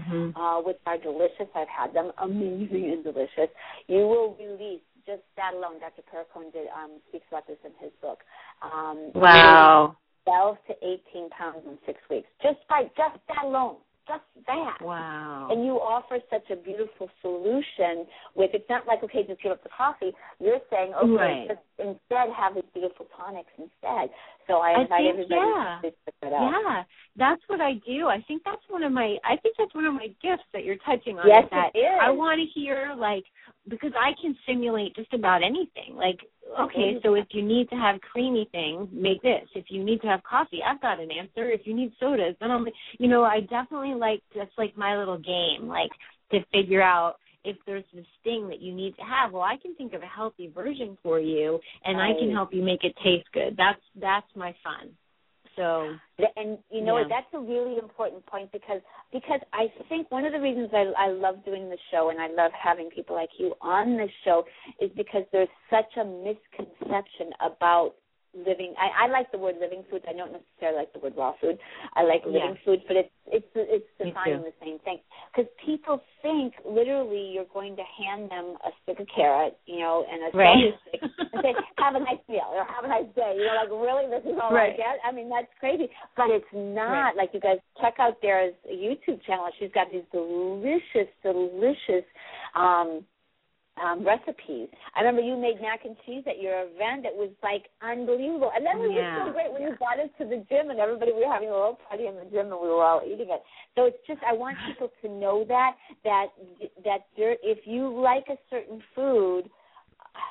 which are delicious. I've had them, amazing and delicious. You will release just that alone. Dr. Perricone speaks about this in his book. 12 to 18 pounds in 6 weeks, just that alone. Just that. Wow. And you offer such a beautiful solution with, it's not like, okay, just give up the coffee. You're saying, okay, just instead have these beautiful tonics instead. So I invite everybody to check that out. Yeah, that's what I do. I think that's one of my gifts that you're touching on. Yes, that it is. I want to hear, like, because I can simulate just about anything. Like, okay, so if you need to have creamy things, make this. If you need to have coffee, I've got an answer. If you need sodas, then I definitely like, that's like my little game, like to figure out if there's this thing that you need to have. Well, I can think of a healthy version for you, and I can help you make it taste good. That's my fun. So, and you know what, that's a really important point, because I think one of the reasons I love doing the show and I love having people like you on the show is because there's such a misconception about living. I like the word living foods. I don't necessarily like the word raw food. I like living foods, but it's defining the same thing. Because people think literally you're going to hand them a stick of carrot, and a soda stick, and say, have a nice meal or have a nice day. Like, really, this is all I get? I mean, that's crazy. But it's not. Like, you guys check out Dara's YouTube channel. She's got these delicious recipes. I remember you made mac and cheese at your event. It was like unbelievable. And then it was so great when you brought us to the gym and everybody, we were having a little party in the gym and we were all eating it. So it's just, I want people to know that if you like a certain food,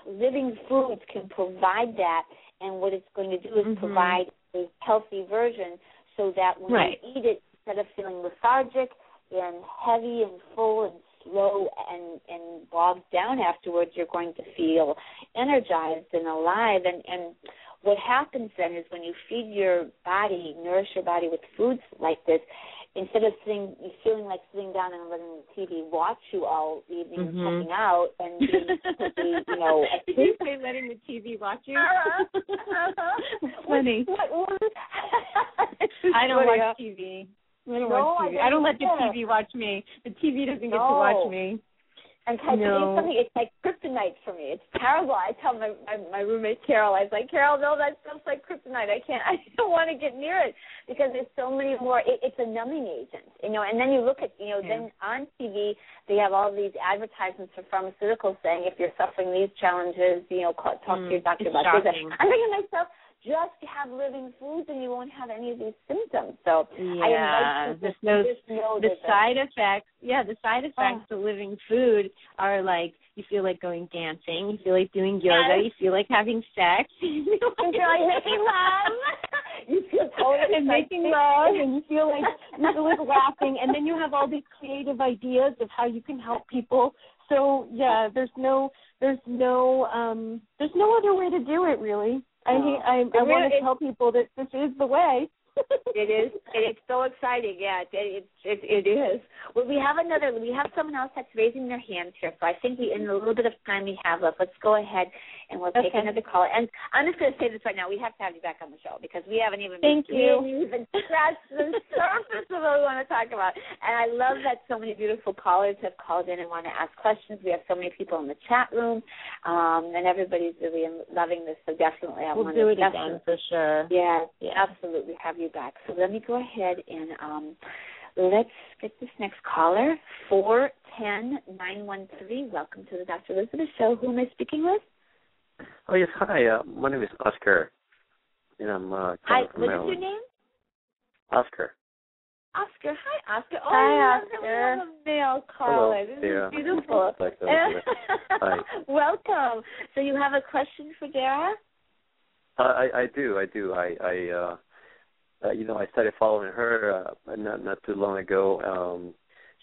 living foods can provide that, and what it's going to do is provide a healthy version so that when you eat it, instead of feeling lethargic and heavy and full and slow and bogged down afterwards, you're going to feel energized and alive. And what happens then is when you feed your body, nourish your body with foods like this, instead of feeling like sitting down and letting the TV watch you all evening, checking out and being completely, Did you say letting the TV watch you? Funny. I don't watch TV. I don't let the TV watch me. The TV doesn't get to watch me. And can I tell you something? It's like kryptonite for me. It's terrible. I tell my roommate Carol, I was like, Carol, no, that stuff's like kryptonite. I don't want to get near it because there's so many more. It's a numbing agent, And then you look at, then on TV they have all these advertisements for pharmaceuticals saying if you're suffering these challenges, talk to your doctor about this. I'm thinking to myself, just have living foods and you won't have any of these symptoms. So I invite you to just know the side effects. Yeah, the side effects of living food are like you feel like going dancing, you feel like doing yoga, you feel like having sex, you feel like making love. You feel totally and making love, and you feel like laughing, and then you have all these creative ideas of how you can help people. So there's no other way to do it really. I want to tell people that this is the way. It is. It's so exciting. Yeah, it is. Well, we have someone else that's raising their hands here. So I think in the little bit of time we have left, let's go ahead and we'll take another call. And I'm just going to say this right now. We have to have you back on the show because we haven't even scratched the surface of what we want to talk about. And I love that so many beautiful callers have called in and want to ask questions. We have so many people in the chat room, and everybody's really loving this. So definitely, we'll do it again for sure. Yeah, absolutely. Have you back. So let me go ahead and let's get this next caller, 410-913. Welcome to the Dr. Elizabeth Show. Who am I speaking with? Oh, yes. Hi. My name is Oscar, and I'm Hi. from What Maryland. is your name? Oscar. Oscar. Hi, Oscar. Oh, hi, Oscar. We have a male caller. This is beautiful. Hi. Welcome. So you have a question for Dara? I do. I started following her not too long ago.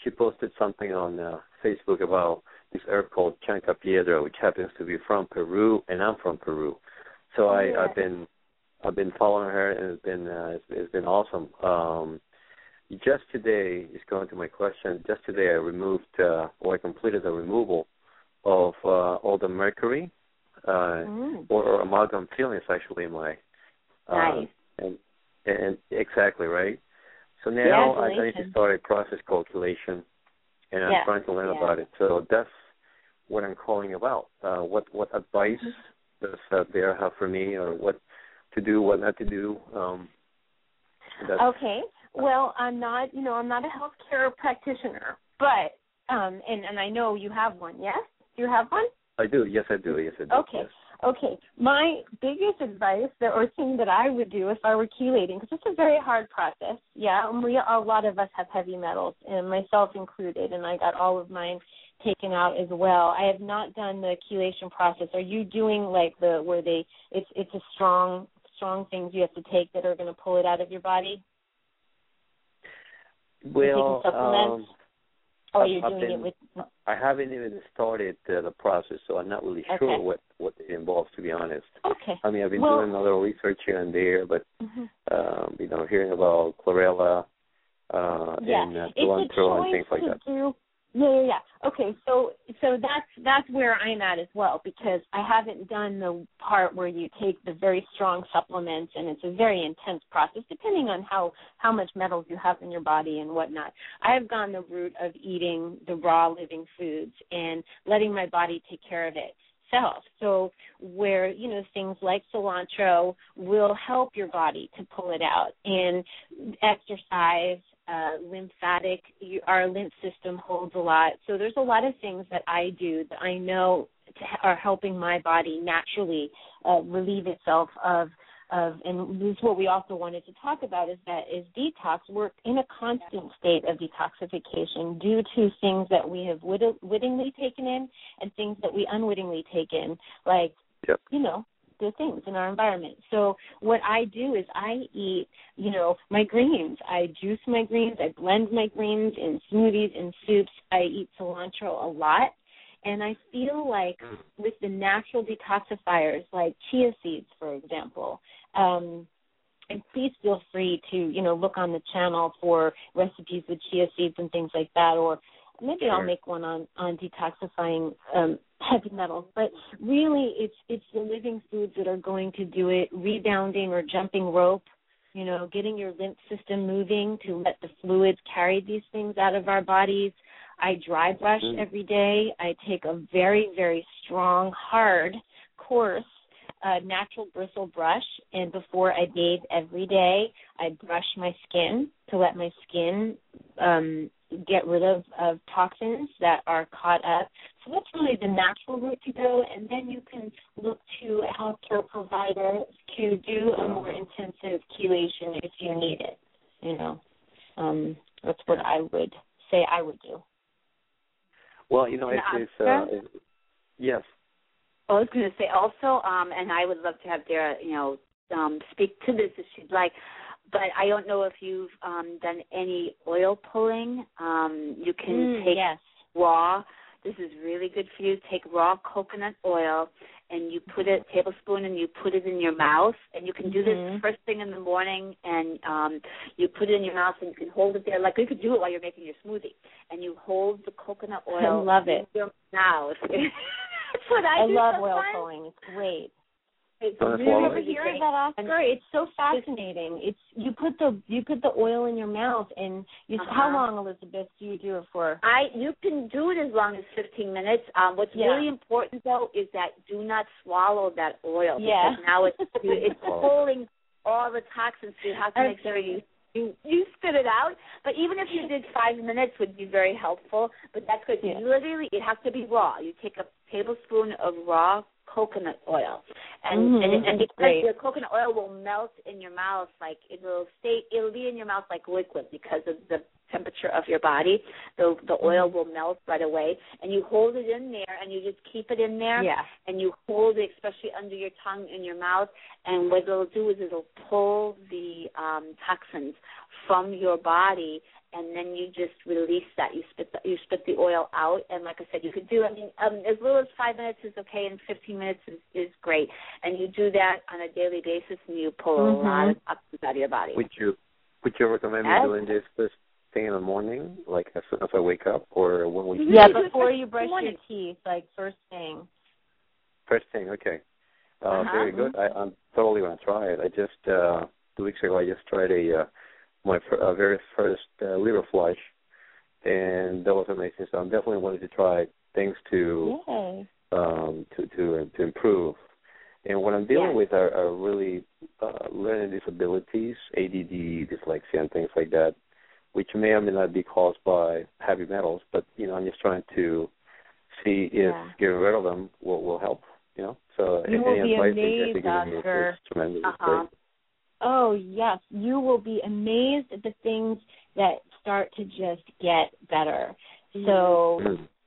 She posted something on Facebook about this herb called Chancapiedra, which happens to be from Peru, and I'm from Peru. So I've been following her, and it's been awesome. Just today, just going to my question. Just today, I completed the removal of all the mercury or amalgam fillings actually in my nice. And exactly right. So now I need to start a process called chelation, and I'm trying to learn about it. So that's what I'm calling about. What advice does Dara have for me, or what to do, what not to do? Okay. Well, I'm not a healthcare practitioner, but and I know you have one. Yes, do you have one? I do. Yes, I do. Okay. Yes. Okay. My biggest advice or thing that I would do if I were chelating, because it's a very hard process. Yeah, a lot of us have heavy metals, and myself included, and I got all of mine taken out as well. I have not done the chelation process. Are you doing like it's a strong things you have to take that are going to pull it out of your body? Well, I haven't even started the process, so I'm not really sure what it involves, to be honest. Okay. I mean, I've been doing a little research here and there, but hearing about chlorella and cilantro and things like that. Yeah. Okay, so that's where I'm at as well, because I haven't done the part where you take the very strong supplements, and it's a very intense process depending on how much metals you have in your body and whatnot. I have gone the route of eating the raw living foods and letting my body take care of itself. So where, things like cilantro will help your body to pull it out, and exercise, lymphatic. Our lymph system holds a lot. So there's a lot of things that I do that I know are helping my body naturally relieve itself of, and this is what we also wanted to talk about, is detox. We're in a constant state of detoxification due to things that we have wittingly taken in and things that we unwittingly take in, like, the things in our environment. So what I do is I eat, my greens. I juice my greens. I blend my greens in smoothies and soups. I eat cilantro a lot. And I feel like with the natural detoxifiers, like chia seeds, for example, and please feel free to, look on the channel for recipes with chia seeds and things like that, or maybe I'll make one on detoxifying heavy metals. But really, it's the living foods that are going to do it, rebounding or jumping rope, getting your lymph system moving to let the fluids carry these things out of our bodies. I dry brush every day. I take a very, very strong, hard, coarse, natural bristle brush, and before I bathe every day, I brush my skin to let my skin get rid of toxins that are caught up. So that's really the natural route to go, and then you can look to a healthcare provider to do a more intensive chelation if you need it. That's what I would say I would do. Well, it's yes. I was going to say also, and I would love to have Dara, speak to this if she'd like, but I don't know if you've done any oil pulling. You can take raw. This is really good for you. Take raw coconut oil, and you put a tablespoon, and you put it in your mouth, and you can do this first thing in the morning, and you put it in your mouth, and you can hold it there. Like you could do it while you're making your smoothie, and you hold the coconut oil in your mouth. That's what I do. I love sometimes. Oil pulling. It's great. It's really hearing that, Oscar. It's so fascinating. It's you put the oil in your mouth, and how long, Elizabeth, do you do it for? You can do it as long as 15 minutes. What's really important though is that do not swallow that oil because now it's pulling all the toxins. So you have to make sure you spit it out. But even if you did 5 minutes would be very helpful. But that's good. Yeah. Literally, it has to be raw. You take a tablespoon of raw coconut oil, and because the coconut oil will melt in your mouth, like it'll be in your mouth like liquid because of the temperature of your body. The oil will melt right away, and you hold it in there, and you just keep it in there, and you hold it, especially under your tongue in your mouth, and what it'll do is it'll pull the toxins from your body, and then you just release that. You spit the oil out, and like I said, you could do, as little as 5 minutes is okay, and 15 minutes is great. And you do that on a daily basis, and you pull a lot of toxins out of your body. Would you recommend me doing this first thing in the morning, like as soon as I wake up, or when we? Yeah, before you brush your teeth, like first thing. First thing, okay. Very good. I'm totally going to try it. I just 2 weeks ago, I just tried my very first liver flush, and that was amazing. So I'm definitely wanting to try things to improve. And what I'm dealing with are really learning disabilities, ADD, dyslexia, and things like that, which may or may not be caused by heavy metals. But I'm just trying to see if getting rid of them will help. So you will be amazed, Oscar. Is tremendous. Great. Oh, yes. You will be amazed at the things that start to just get better. So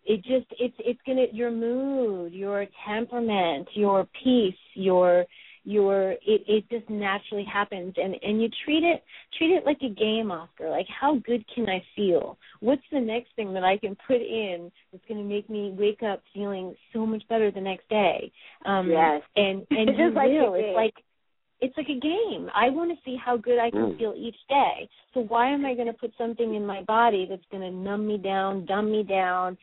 it's going to, your mood, your temperament, your peace, it just naturally happens. And you treat it like a game, Oscar. Like, how good can I feel? What's the next thing that I can put in that's going to make me wake up feeling so much better the next day? Yes. And it's you just like will. It's like a game. I want to see how good I can feel each day. So why am I going to put something in my body that's going to numb me down, dumb me down,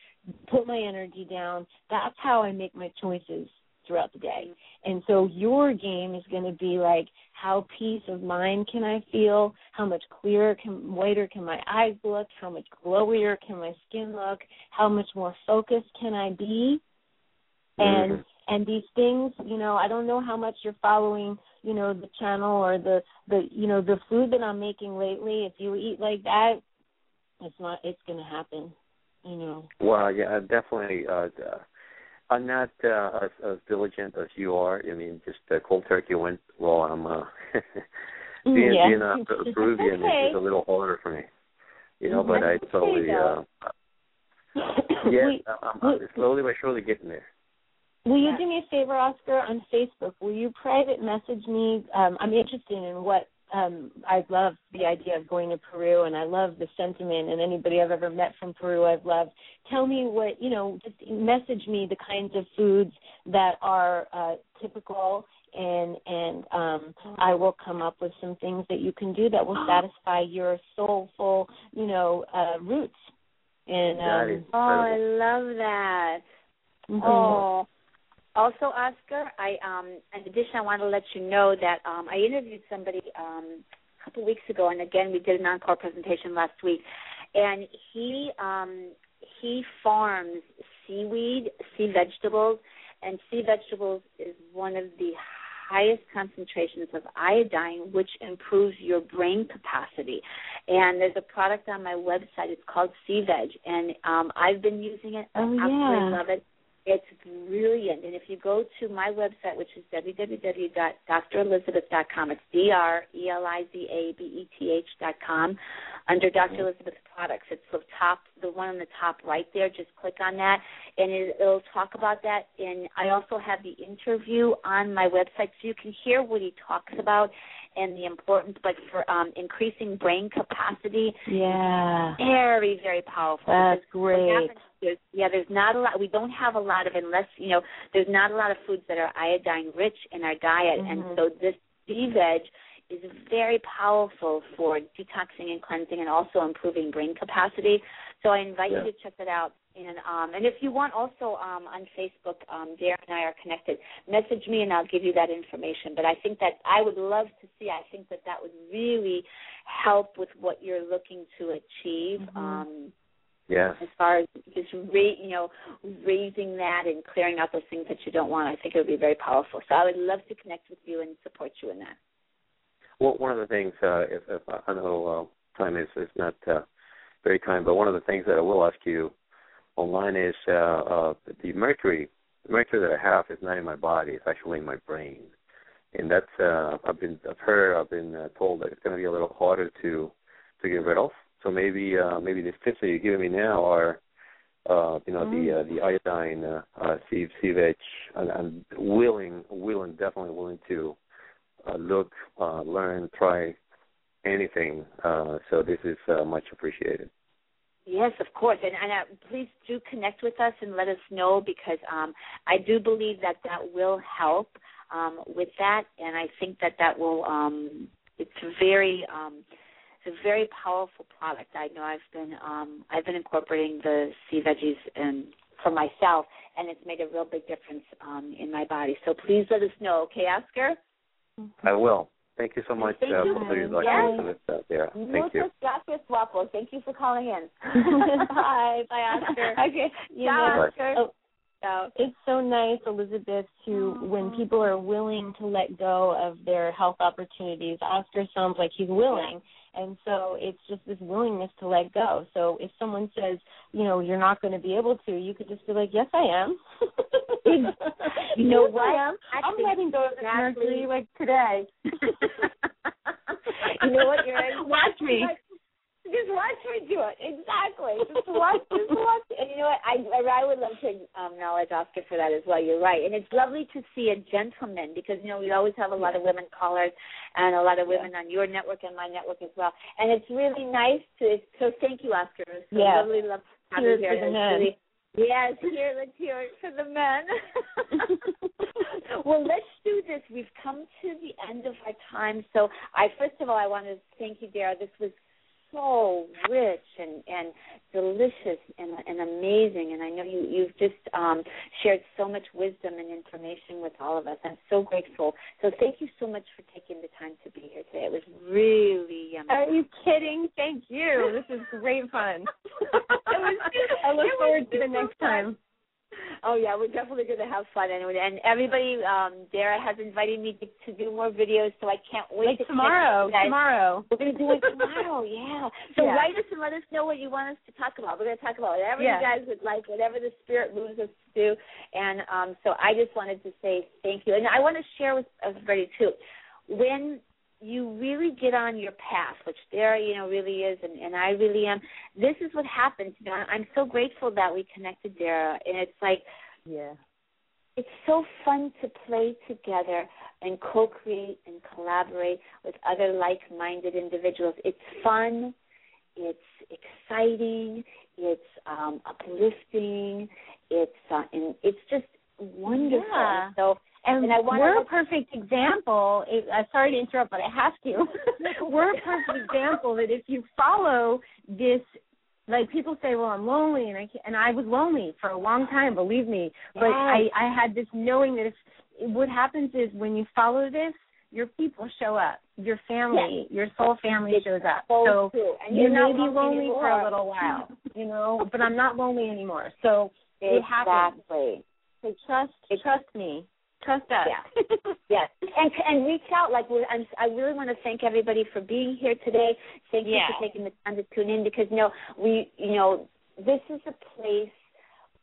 put my energy down? That's how I make my choices throughout the day. And so your game is going to be like, how peace of mind can I feel? How much clearer, whiter can my eyes look? How much glowier can my skin look? How much more focused can I be? And these things, I don't know how much you're following, the channel or the food that I'm making lately. If you eat like that, it's going to happen, Well, yeah, definitely. I'm not as diligent as you are. I mean, just cold turkey went. Well, I'm being a Peruvian is a little harder for me, But I totally, I'm slowly but surely getting there. Will you do me a favor, Oscar, on Facebook? Will you private message me? I'm interested in what. I love the idea of going to Peru, and I love the sentiment, and anybody I've ever met from Peru I've loved. Tell me what, just message me the kinds of foods that are typical, and I will come up with some things that you can do that will satisfy your soulful, roots. And I love that. Mm-hmm. Oh. Also, Oscar, in addition, I want to let you know that I interviewed somebody a couple weeks ago, and again, we did an encore presentation last week, and he farms seaweed, sea vegetables, and sea vegetables is one of the highest concentrations of iodine, which improves your brain capacity. And there's a product on my website. It's called Sea Veg, and I've been using it. I absolutely love it. It's brilliant. And if you go to my website, which is www.drelizabeth.com, it's DRELIZABETH.com, under Dr. Elizabeth Products, it's the one on the top right there. Just click on that, and it'll talk about that. And I also have the interview on my website, so you can hear what he talks about and the importance, but for increasing brain capacity. Yeah. Very, very powerful. That's great. There's not a lot. We don't have a lot of, there's not a lot of foods that are iodine rich in our diet, and so this sea veg is very powerful for detoxing and cleansing and also improving brain capacity. So I invite you to check that out. And if you want also on Facebook, Dara and I are connected. Message me and I'll give you that information. But I think that I would love to see. I think that would really help with what you're looking to achieve. As far as just raising that and clearing out those things that you don't want, I think it would be very powerful. So I would love to connect with you and support you in that. Well, one of the things, if I know time is not very kind, but one of the things that I will ask you online is the mercury. The mercury that I have is not in my body; it's actually in my brain, and that's I've been told that it's going to be a little harder to get rid of. So maybe the tips that you're giving me now are, the iodine, sea veg. I'm definitely willing to look, learn, try anything. So this is much appreciated. Yes, of course. And please do connect with us and let us know, because I do believe that will help with that. And I think that will, it's a very powerful product. I know I've been incorporating the sea veggies for myself, and it's made a real big difference in my body. So please let us know, okay, Oscar? I will. Thank you so much for your there. Thank you. Gracias, guapo. Thank you for calling in. Bye, Oscar. Okay. Oscar. It's so nice, Elizabeth, when people are willing to let go of their health opportunities. Oscar sounds like he's willing. And so it's just this willingness to let go. So if someone says, you're not going to be able to, you could just be like, yes, I am. You know what? I am. I'm letting go of this mercury like today. You know what? Watch me. Just watch me do it. Exactly. Just watch. And you know what? I would love to acknowledge Oscar for that as well. You're right. And it's lovely to see a gentleman, because, we always have a lot of women callers and a lot of women on your network and my network as well. And it's really nice so thank you, Oscar. It's so lovely to have you here. Really, yes, let's hear it for the men. Well, let's do this. We've come to the end of our time. So first of all, I want to thank you, Dara. This was so rich and delicious and amazing, and I know you've just shared so much wisdom and information with all of us. I'm so grateful. So thank you so much for taking the time to be here today. It was really yummy. Are you kidding? Thank you. This is great fun. I look forward to the next time. Oh, yeah, we're definitely going to have fun anyway. And everybody, Dara has invited me to do more videos, so I can't wait to tomorrow. Tomorrow. We're going to do it tomorrow, yeah. So write us and let us know what you want us to talk about. We're going to talk about whatever you guys would like, whatever the spirit moves us to do. And so I just wanted to say thank you. And I want to share with everybody, too, when you really get on your path, which Dara, really is, and I really am. This is what happens. I'm so grateful that we connected, Dara, and it's like, it's so fun to play together and co-create and collaborate with other like-minded individuals. It's fun. It's exciting. It's uplifting. It's just wonderful. Yeah. So. And we're a perfect example. Sorry to interrupt, but I have to. We're a perfect example that if you follow this, like people say, well, I'm lonely, and I was lonely for a long time, believe me. But I had this knowing that what happens is when you follow this, your people show up, your family, your soul family shows up. So you may be lonely for a little while, but I'm not lonely anymore. So it happens. So trust me. Trust us. Yeah. Yes. And reach out. I really want to thank everybody for being here today. Thank you for taking the time to tune in because, this is a place.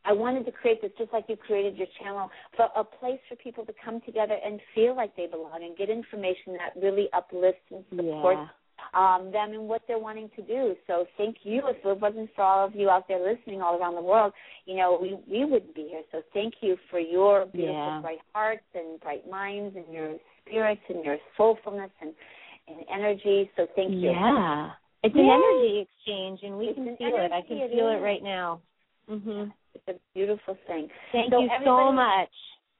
I wanted to create this just like you created your channel, for a place for people to come together and feel like they belong and get information that really uplifts and supports them in what they're wanting to do. So thank you. If it wasn't for all of you out there listening all around the world, we wouldn't be here. So thank you for your beautiful, bright hearts and bright minds and your spirits and your soulfulness and energy. So thank you. Yeah. It's an energy exchange, and we can feel it. I can feel it right now. Mm-hmm. It's a beautiful thing. Thank you so much.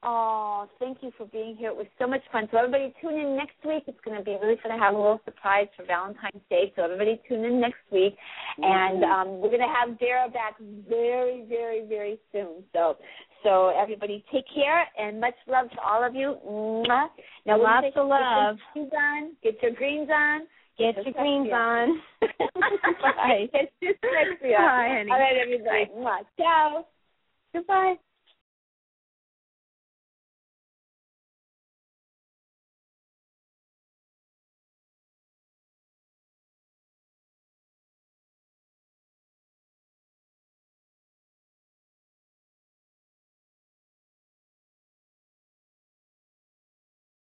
Oh, thank you for being here. It was so much fun. So everybody tune in next week. It's going to be really fun to have a little surprise for Valentine's Day. So everybody tune in next week. And we're going to have Dara back very, very, very soon. So everybody take care and much love to all of you. Mwah. Now, lots of love. Get your greens on. Get your greens on. Bye. It's just sexy. Bye, honey. All right, everybody. Mwah. Ciao. Goodbye.